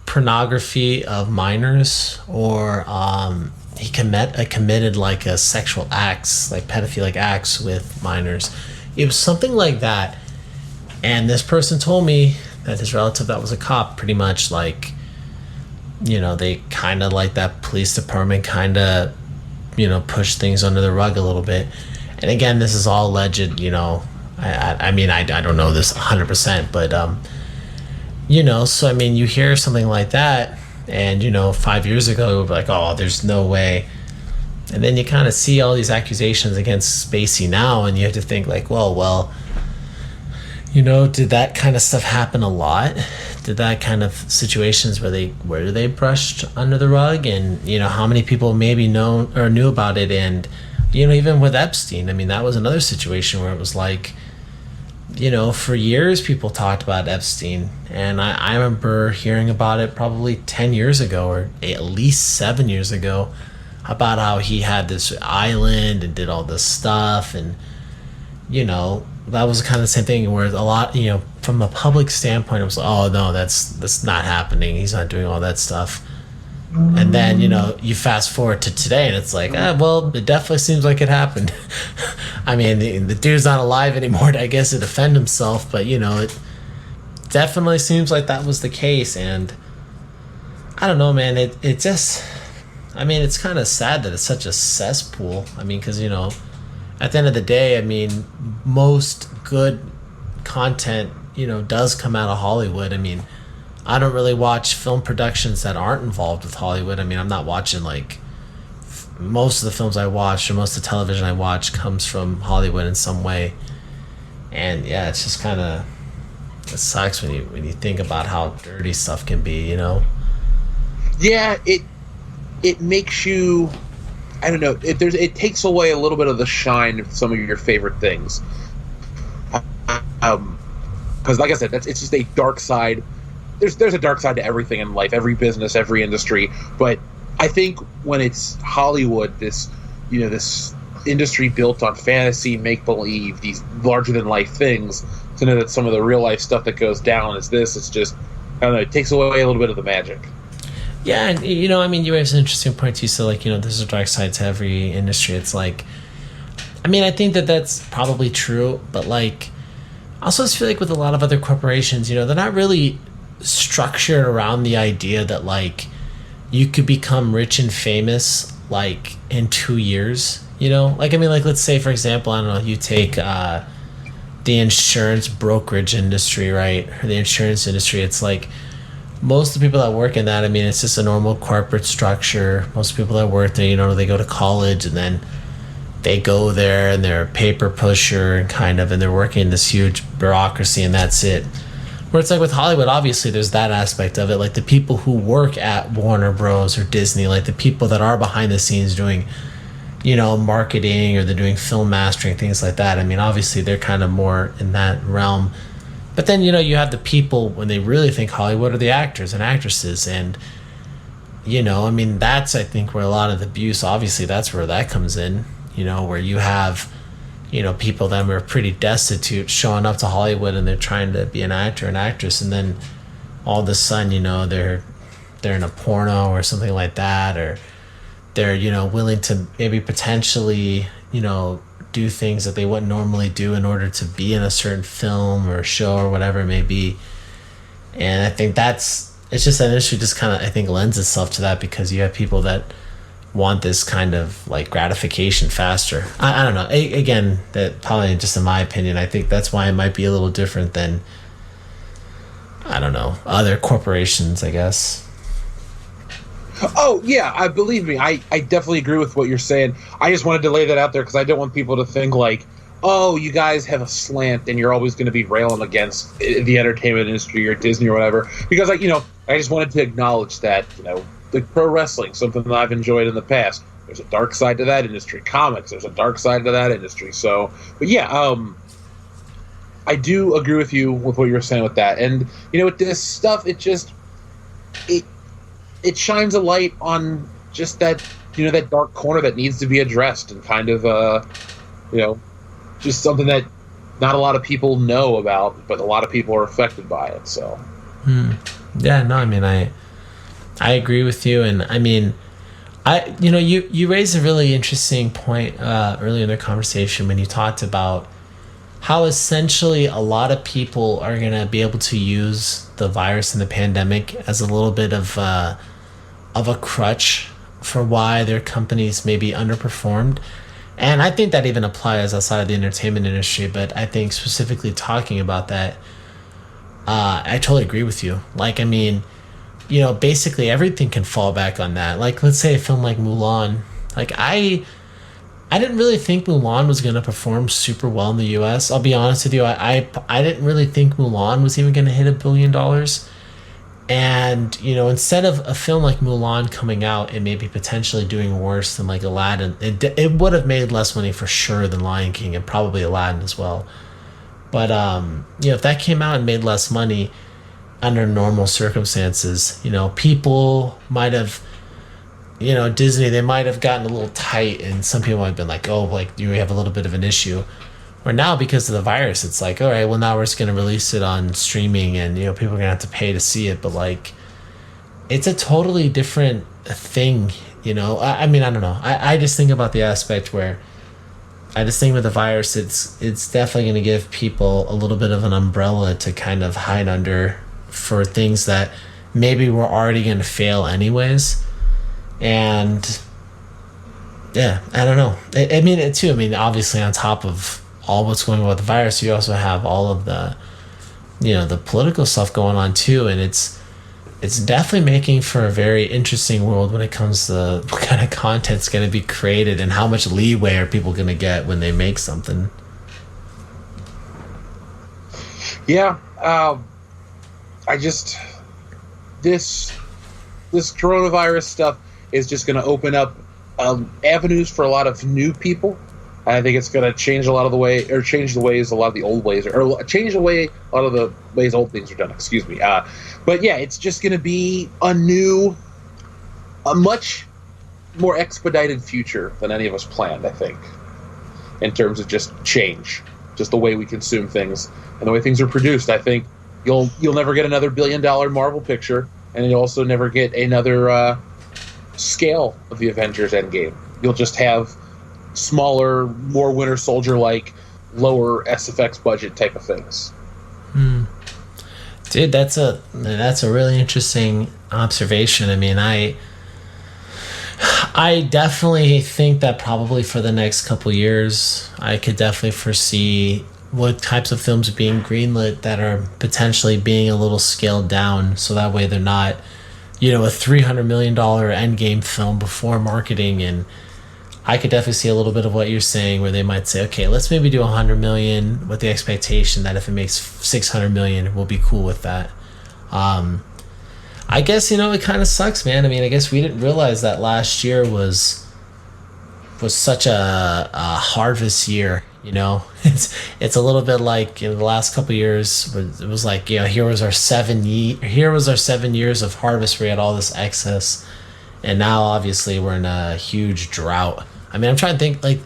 pornography of minors, or he committed like a sexual acts, like pedophilic acts with minors. It was something like that. And this person told me that his relative that was a cop pretty much, like, you know, they kind of, like, that police department kind of, you know, pushed things under the rug a little bit. And again, this is all alleged, you know. I mean, I don't know this 100%, but you know, so I mean, you hear something like that, and, you know, 5 years ago it would be like, oh, there's no way. And then you kind of see all these accusations against Spacey now, and you have to think like, well, you know, did that kind of stuff happen a lot? Did that kind of situations where they brushed under the rug? And, you know, how many people maybe know or knew about it? And, you know, even with Epstein, I mean, that was another situation where it was like, you know, for years people talked about Epstein, and I remember hearing about it probably 10 years ago, or at least 7 years ago, about how he had this island and did all this stuff. And, you know, that was kind of the same thing where a lot, you know, from a public standpoint, it was like, oh no, that's not happening, he's not doing all that stuff. And then, you know, you fast forward to today and it's like, well, it definitely seems like it happened. I mean, the dude's not alive anymore, I guess, to defend himself, but, you know, it definitely seems like that was the case. And I don't know, man, it just, I mean, it's kind of sad that it's such a cesspool. I mean, because, you know, at the end of the day, I mean, most good content, you know, does come out of Hollywood. I mean, I don't really watch film productions that aren't involved with Hollywood. I mean, I'm not watching, like, most of the films I watch or most of the television I watch comes from Hollywood in some way. And yeah, it's just kind of, it sucks when you think about how dirty stuff can be, you know? Yeah, it makes you, I don't know, it takes away a little bit of the shine of some of your favorite things. Because like I said, it's just a dark side. There's a dark side to everything in life, every business, every industry, but I think when it's Hollywood, this industry built on fantasy, make believe, these larger than life things, to know that some of the real life stuff that goes down is this. It's just, I don't know. It takes away a little bit of the magic. Yeah, and you raised an interesting point too. So, there's a dark side to every industry. It's like, I think that that's probably true, but I also just feel like with a lot of other corporations, they're not really structured around the idea that you could become rich and famous in 2 years. Let's say, for example, I don't know, you take the insurance brokerage industry, right? Or the insurance industry. It's most of the people that work in that, it's just a normal corporate structure. Most people that work there, they go to college and then they go there and they're a paper pusher and they're working in this huge bureaucracy and that's it. Where it's with Hollywood, obviously there's that aspect of it. The people who work at Warner Bros. Or Disney, the people that are behind the scenes doing, marketing, or they're doing film mastering, things like that. Obviously they're kind of more in that realm. But then, you have the people, when they really think Hollywood, are the actors and actresses. And, that's, I think, where a lot of the abuse, obviously, that's where that comes in, where you have, people that are pretty destitute showing up to Hollywood and they're trying to be an actor and actress. And then all of a sudden, they're in a porno or something like that. Or they're, willing to maybe potentially, do things that they wouldn't normally do in order to be in a certain film or show or whatever it may be. And I think it's just an issue just kind of, I think, lends itself to that, because you have people that want this kind of gratification faster. I don't know. Again, that probably just in my opinion, I think that's why it might be a little different than, I don't know, other corporations, I guess. Oh, yeah, I believe me. I definitely agree with what you're saying. I just wanted to lay that out there because I don't want people to think oh, you guys have a slant and you're always going to be railing against the entertainment industry or Disney or whatever. Because, I just wanted to acknowledge that, pro wrestling, something that I've enjoyed in the past. There's a dark side to that industry. Comics, there's a dark side to that industry. So, but yeah, I do agree with you with what you were saying with that. And, with this stuff, it shines a light on just that, that dark corner that needs to be addressed, and just something that not a lot of people know about, but a lot of people are affected by it. So, yeah, no, I agree with you, and you raised a really interesting point earlier in the conversation when you talked about how essentially a lot of people are gonna be able to use the virus and the pandemic as a little bit of a crutch for why their companies may be underperformed. And I think that even applies outside of the entertainment industry, but I think specifically talking about that, I totally agree with you. Basically everything can fall back on that. Let's say a film like Mulan. I didn't really think Mulan was going to perform super well in the US. I'll be honest with you. I didn't really think Mulan was even going to hit $1 billion. And, instead of a film like Mulan coming out and maybe potentially doing worse than Aladdin, it would have made less money for sure than Lion King, and probably Aladdin as well. But, if that came out and made less money under normal circumstances, people might have, Disney, they might have gotten a little tight, and some people might have been you have a little bit of an issue. Or now, because of the virus, it's all right, well, now we're just going to release it on streaming, and people are going to have to pay to see it. But it's a totally different thing, I don't know. I just think about the aspect where I just think with the virus, it's definitely going to give people a little bit of an umbrella to kind of hide under for things that maybe were already going to fail anyways. And yeah, I don't know. Obviously on top of all what's going on with the virus, you also have all of the the political stuff going on too, and it's definitely making for a very interesting world when it comes to what kind of content's going to be created and how much leeway are people going to get when they make something. Yeah, this coronavirus stuff is just going to open up avenues for a lot of new people. I think it's going to change a lot of the way, or change the ways a lot of the old ways, or change the way a lot of the ways old things are done. Excuse me. But yeah, it's just going to be a new a much more expedited future than any of us planned, I think, in terms of just change, just the way we consume things and the way things are produced. I think you'll never get another $1 billion Marvel picture, and you'll also never get another scale of the Avengers Endgame. You'll just have smaller, more Winter Soldier-like, lower SFX budget type of things. Dude, that's a really interesting observation. I mean, I definitely think that probably for the next couple years, I could definitely foresee what types of films are being greenlit that are potentially being a little scaled down, so that way they're not, a $300 million Endgame film before marketing. And I could definitely see a little bit of what you're saying, where they might say, okay, let's maybe do $100 million with the expectation that if it makes $600 million, we'll be cool with that. I guess, it kind of sucks, man. I mean, I guess we didn't realize that last year was such a harvest year. It's a little bit like the last couple of years. It was like, here was our 7 years of harvest where we had all this excess, and now obviously we're in a huge drought. I mean, I'm trying to think, like,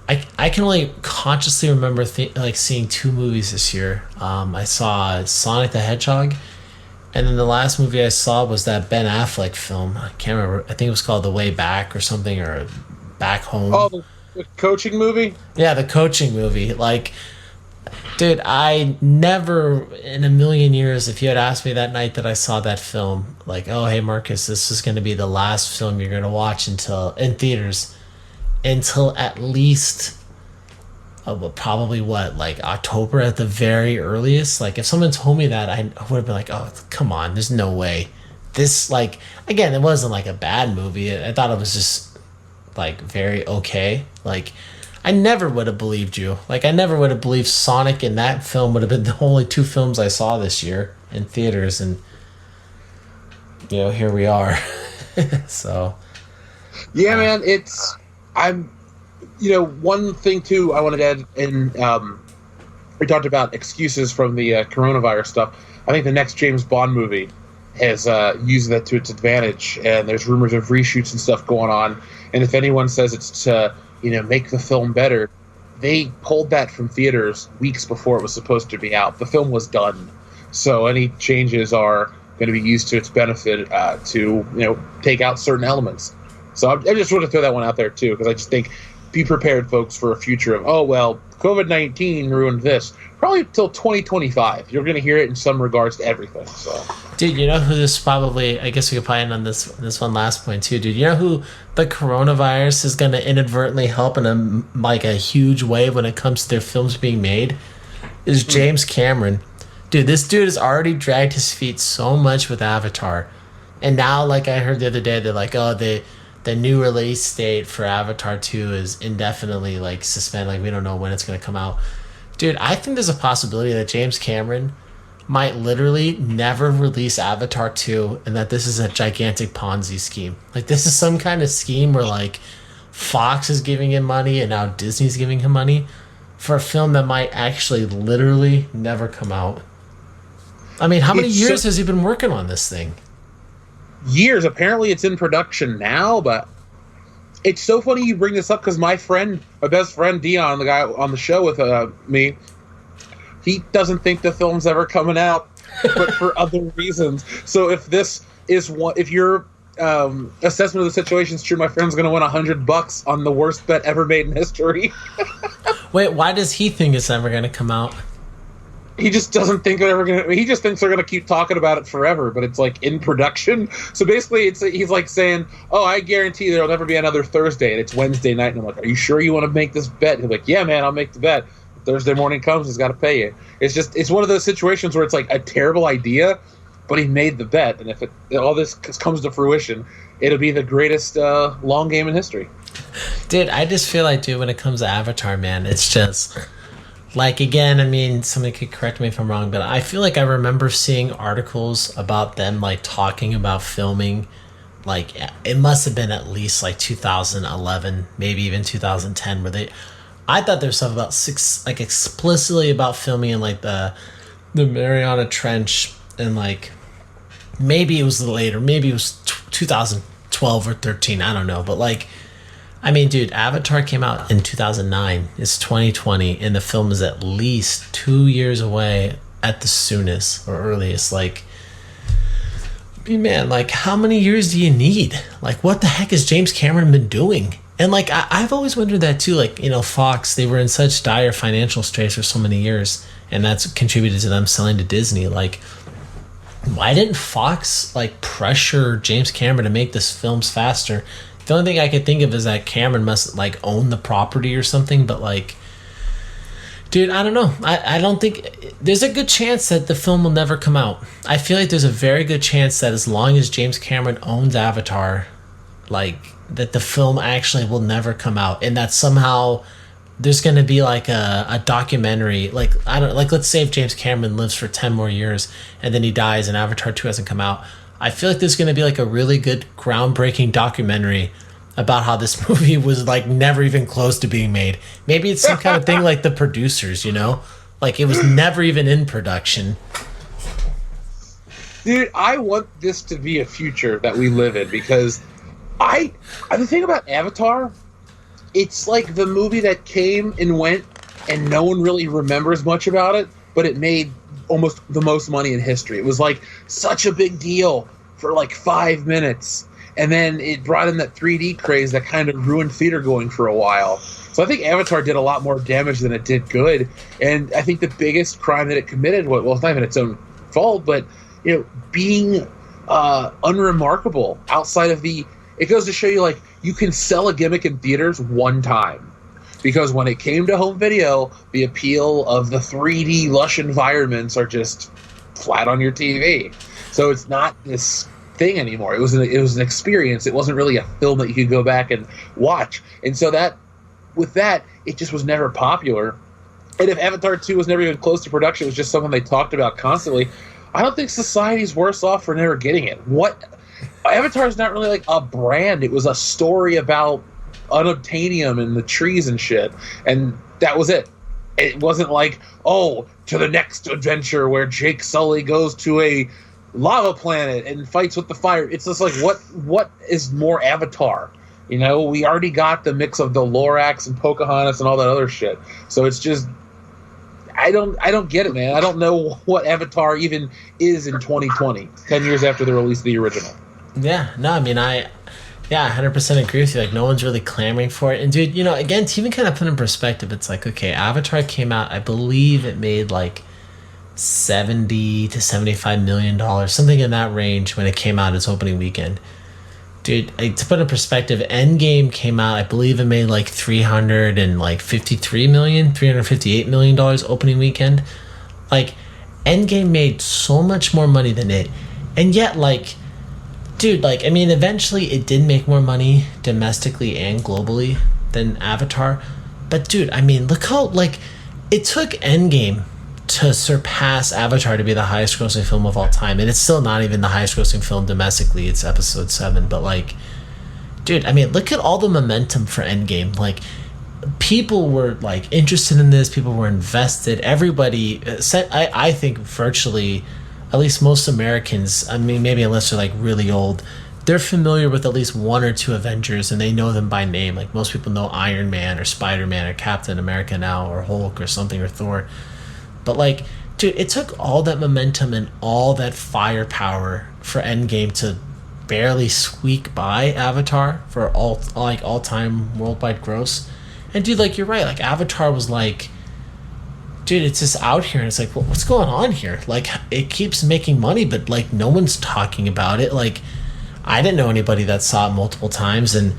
I can only consciously remember seeing 2 movies this year. I saw Sonic the Hedgehog, and then the last movie I saw was that Ben Affleck film. I can't remember. I think it was called The Way Back or something, or Back Home. Oh, the coaching movie? Yeah, the coaching movie. Like, dude, I never in a million years, if you had asked me that night that I saw that film, like, oh, hey, Marcus, this is going to be the last film you're going to watch in theaters until at least probably like October at the very earliest. Like, if someone told me that, I would have been like, oh, come on, there's no way. This, like, again, it wasn't like a bad movie. I thought it was just like very okay. Like, I never would have believed you. Like, I never would have believed Sonic and that film would have been the only 2 films I saw this year in theaters, and here we are. So yeah, man, one thing too I wanted to add, and we talked about excuses from the coronavirus stuff. I think the next James Bond movie has used that to its advantage, and there's rumors of reshoots and stuff going on. And if anyone says it's to make the film better, they pulled that from theaters weeks before it was supposed to be out. The film was done, so any changes are going to be used to its benefit to take out certain elements. So I just want to throw that one out there too, because I just think, be prepared, folks, for a future of, oh, well, COVID-19 ruined this. Probably till 2025. You're going to hear it in some regards to everything. So, dude, you know who this probably, I guess we could probably end on this one last point too, dude. You know who the coronavirus is going to inadvertently help in a huge way when it comes to their films being made? Is James Cameron. Dude, this dude has already dragged his feet so much with Avatar. And now, like I heard the other day, they're like, oh, the new release date for Avatar 2 is indefinitely, like, suspended. Like, we don't know when it's going to come out. Dude, I think there's a possibility that James Cameron might literally never release Avatar 2, and that this is a gigantic Ponzi scheme. Like, this is some kind of scheme where, like, Fox is giving him money and now Disney's giving him money for a film that might actually literally never come out. I mean, how many years has he been working on this thing? Years. Apparently it's in production now, but it's so funny you bring this up, because my best friend Dion, the guy on the show with me, he doesn't think the film's ever coming out, but for other reasons. So if this is if your assessment of the situation is true, my friend's going to win $100 on the worst bet ever made in history. Wait, why does he think it's ever going to come out? He just doesn't think they're ever gonna. He just thinks they're gonna keep talking about it forever, but it's like in production. So basically, he's like saying, "Oh, I guarantee there'll never be another Thursday," and it's Wednesday night, and I'm like, "Are you sure you want to make this bet?" He's like, "Yeah, man, I'll make the bet." Thursday morning comes, he's got to pay you. It's one of those situations where it's like a terrible idea, but he made the bet, and if all this comes to fruition, it'll be the greatest long game in history. Dude, I just feel like, dude, when it comes to Avatar, man, it's just. Like, again, I mean, somebody could correct me if I'm wrong, but I feel like I remember seeing articles about them, like, talking about filming, like, it must have been at least, like, 2011, maybe even 2010, where I thought there was stuff about explicitly about filming in, like, the Mariana Trench, and, like, maybe it was later, maybe it was 2012 12 or 13, I don't know, but like, I mean, dude, Avatar came out in 2009. It's 2020, and the film is at least 2 years away at the soonest or earliest. Like, man, like, how many years do you need? Like, what the heck has James Cameron been doing? And like, I've always wondered that too. Like, you know, Fox, they were in such dire financial straits for so many years, and that's contributed to them selling to Disney. Like, why didn't Fox like pressure James Cameron to make this films faster? The only thing I could think of is that Cameron must like own the property or something, but like, dude, I don't know. I don't think there's a good chance that the film will never come out. I feel like there's a very good chance that as long as James Cameron owns Avatar, like that the film actually will never come out, and that somehow there's going to be like a documentary. Like, I don't, like, let's say if James Cameron lives for 10 more years and then he dies and Avatar 2 hasn't come out, I feel like there's going to be like a really good groundbreaking documentary about how this movie was like never even close to being made. Maybe it's some kind of thing like The Producers, you know, like it was never even in production. Dude, I want this to be a future that we live in, because the thing about Avatar, it's like the movie that came and went and no one really remembers much about it, but it made almost the most money in history. It was like such a big deal for like 5 minutes, and then it brought in that 3D craze that kind of ruined theater going for a while. So I think Avatar did a lot more damage than it did good, and I think the biggest crime that it committed, well, it's not even its own fault, but you know, being unremarkable outside of the. It goes to show you, like, you can sell a gimmick in theaters one time. Because when it came to home video, the appeal of the 3D lush environments are just flat on your TV. So it's not this thing anymore. It was an experience. It wasn't really a film that you could go back and watch. And so with that, it just was never popular. And if Avatar 2 was never even close to production, it was just something they talked about constantly, I don't think society's worse off for never getting it. Avatar is not really like a brand. It was a story about unobtainium and the trees and shit, and that was it. It wasn't like, oh, to the next adventure where Jake Sully goes to a lava planet and fights with the fire. It's just like, what is more Avatar? You know, we already got the mix of the Lorax and Pocahontas and all that other shit. So it's just, I don't get it, man. I don't know what Avatar even is in 2020, 10 years after the release of the original. Yeah, no, I mean, I 100% agree with you. Like, no one's really clamoring for it. And, dude, you know, again, to even kind of put in perspective, it's like, okay, Avatar came out, I believe it made like $70 to $75 million, something in that range when it came out its opening weekend. Dude, to put in perspective, Endgame came out, I believe it made like $358 million opening weekend. Like, Endgame made so much more money than it. And yet, like, dude, like, I mean, eventually it did make more money domestically and globally than Avatar. But, dude, I mean, look how, like, it took Endgame to surpass Avatar to be the highest grossing film of all time. And it's still not even the highest grossing film domestically. It's episode 7. But, like, dude, I mean, look at all the momentum for Endgame. Like, people were, like, interested in this. People were invested. Everybody, I think virtually, at least most Americans, I mean, maybe unless they're like really old, they're familiar with at least one or two Avengers and they know them by name. Like, most people know Iron Man or Spider-Man or Captain America now, or Hulk or something, or Thor. But, like, dude, it took all that momentum and all that firepower for Endgame to barely squeak by Avatar for all-time worldwide gross. And, dude, like, you're right. Like, Avatar was like, dude, it's just out here, and it's like, well, what's going on here? Like, it keeps making money, but, like, no one's talking about it. Like, I didn't know anybody that saw it multiple times, and,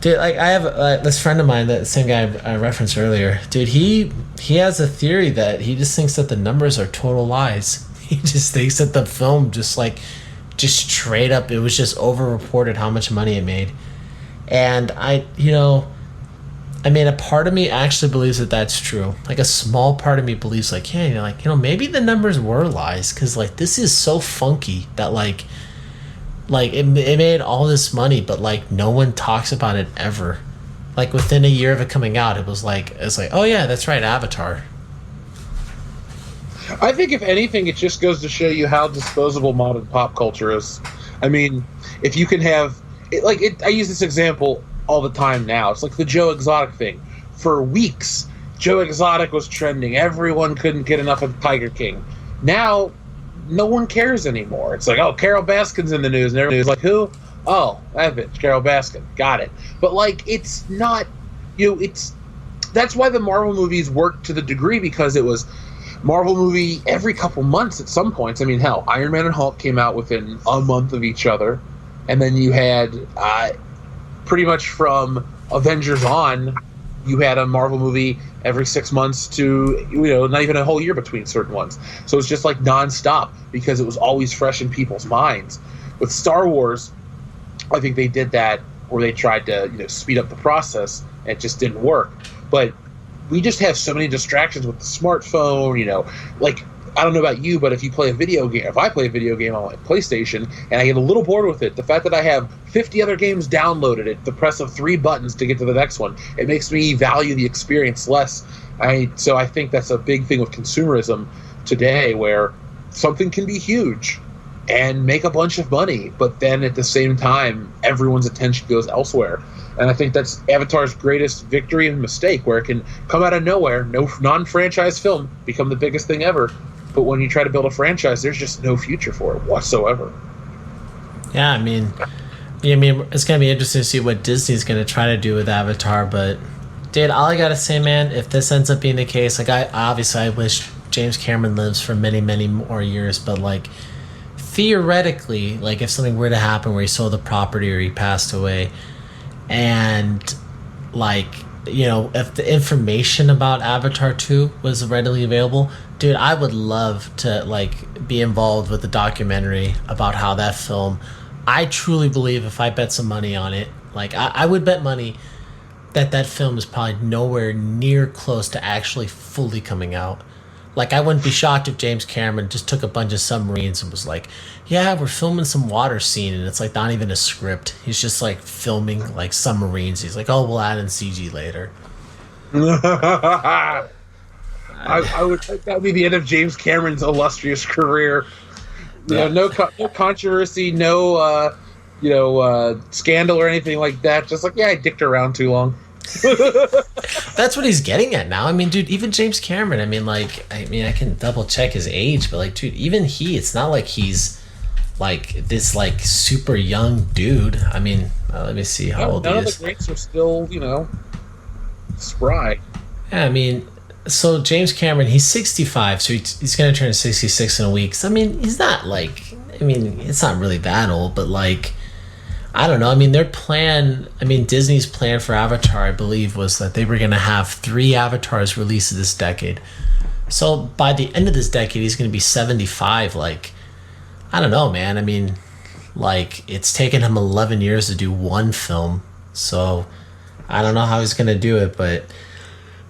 dude, like, I have this friend of mine, that same guy I referenced earlier, dude, he has a theory that he just thinks that the numbers are total lies. He just thinks that the film just straight up, it was just over-reported how much money it made. And I mean, a part of me actually believes that that's true. Like, a small part of me believes, like, yeah, maybe the numbers were lies, because, like, this is so funky that, like it made all this money, but, like, no one talks about it ever. Like, within a year of it coming out, it's like, oh yeah, that's right, Avatar. I think, if anything, it just goes to show you how disposable modern pop culture is. I mean, if you can have I use this example all the time now. It's like the Joe Exotic thing. For weeks, Joe Exotic was trending. Everyone couldn't get enough of Tiger King. Now, no one cares anymore. It's like, oh, Carol Baskin's in the news, and everybody's like, who? Oh, that bitch, Carol Baskin. Got it. But, like, it's not, that's why the Marvel movies worked to the degree, because it was Marvel movie every couple months at some points. I mean, hell, Iron Man and Hulk came out within a month of each other. And then you had, pretty much from Avengers on, you had a Marvel movie every 6 months to, not even a whole year between certain ones. So it's just like nonstop, because it was always fresh in people's minds. With Star Wars, I think they did that where they tried to, speed up the process, and it just didn't work. But we just have so many distractions with the smartphone, like, I don't know about you, but if I play a video game on my PlayStation and I get a little bored with it, the fact that I have 50 other games downloaded at the press of 3 buttons to get to the next one, it makes me value the experience less. So I think that's a big thing with consumerism today, where something can be huge and make a bunch of money, but then at the same time, everyone's attention goes elsewhere. And I think that's Avatar's greatest victory and mistake, where it can come out of nowhere, no non-franchise film, become the biggest thing ever. But when you try to build a franchise, there's just no future for it whatsoever. Yeah, I mean, it's going to be interesting to see what Disney's going to try to do with Avatar. But, dude, all I got to say, man, if this ends up being the case, like, I wish James Cameron lives for many, many more years. But, like, theoretically, like, if something were to happen where he sold the property or he passed away, and, like, if the information about Avatar 2 was readily available, dude, I would love to, like, be involved with the documentary about how that film, I truly believe, if I bet some money on it, like, I would bet money that film is probably nowhere near close to actually fully coming out. Like, I wouldn't be shocked if James Cameron just took a bunch of submarines and was like, yeah, we're filming some water scene, and it's, like, not even a script. He's just, like, filming, like, submarines. He's like, oh, we'll add in CG later. I would think that would be the end of James Cameron's illustrious career. No controversy, no scandal or anything like that. Just like, yeah, I dicked around too long. That's what he's getting at now. I mean, dude, even James Cameron, I can double check his age, but, like, dude, even it's not like he's, like, this, like, super young dude. I mean, let me see how old he is. None of the greats are still, spry. Yeah, I mean, so James Cameron, he's 65, so he's going to turn 66 in a week. So, I mean, he's not, like, it's not really that old, but, like, I don't know. I mean, Disney's plan for Avatar, I believe, was that they were going to have 3 Avatars released this decade. So by the end of this decade, he's going to be 75. Like, I don't know, man. I mean, like, it's taken him 11 years to do one film. So I don't know how he's going to do it, but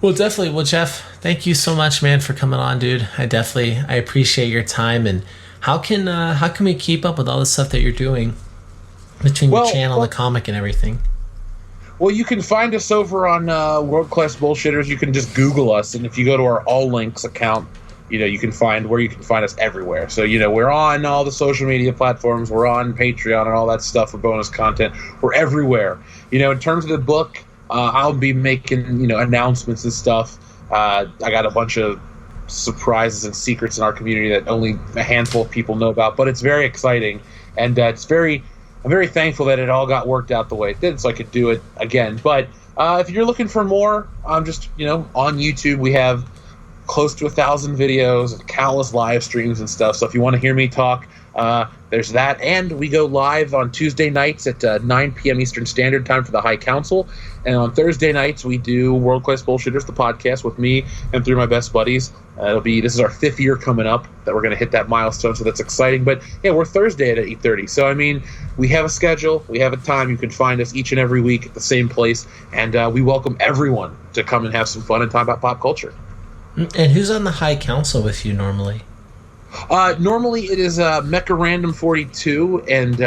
definitely. Well, Jeff, thank you so much, man, for coming on, dude. I appreciate your time. And how can we keep up with all the stuff that you're doing between your channel, the comic, and everything? Well, you can find us over on World Class Bullshitters. You can just Google us, and if you go to our All Links account, you can find us everywhere. So, we're on all the social media platforms. We're on Patreon and all that stuff for bonus content. We're everywhere. In terms of the book, I'll be making, announcements and stuff. I got a bunch of surprises and secrets in our community that only a handful of people know about, but it's very exciting, and I'm very thankful that it all got worked out the way it did, so I could do it again. But if you're looking for more, on YouTube, we have close to 1,000 videos and countless live streams and stuff. So if you want to hear me talk, there's that. And we go live on Tuesday nights at 9 p.m. Eastern Standard Time for the High Council. And on Thursday nights, we do World Class Bullshitters, the podcast, with me and 3 of my best buddies. This is our 5th year coming up that we're going to hit that milestone, so that's exciting. But yeah, we're Thursday at 8:30. So I mean, we have a schedule, we have a time. You can find us each and every week at the same place, and we welcome everyone to come and have some fun and talk about pop culture. And who's on the High Council with you normally? Normally it is Mecha Random 42 and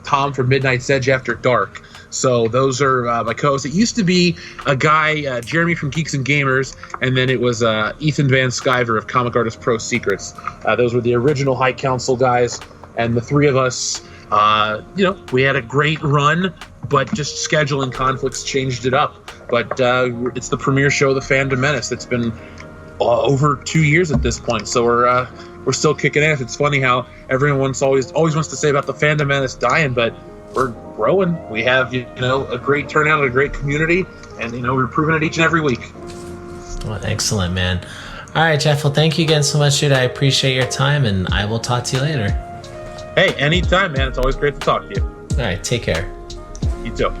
Tom from Midnight's Edge After Dark. So those are my co-hosts. It used to be a guy, Jeremy from Geeks and Gamers, and then it was Ethan Van Sciver of Comic Artist Pro Secrets. Those were the original High Council guys, and the 3 of us We had a great run, but just scheduling conflicts changed it up. But it's the premiere show of the Fandom Menace. It's been over 2 years at this point, so we're still kicking ass. It's funny how everyone's always wants to say about the Fandom Menace dying, but we're growing. We have a great turnout and a great community, and we're improving it each and every week. Well, excellent, man. All right, Jeff. Well, thank you again so much, dude. I appreciate your time, and I will talk to you later. Hey, anytime, man. It's always great to talk to you. All right, take care. You too.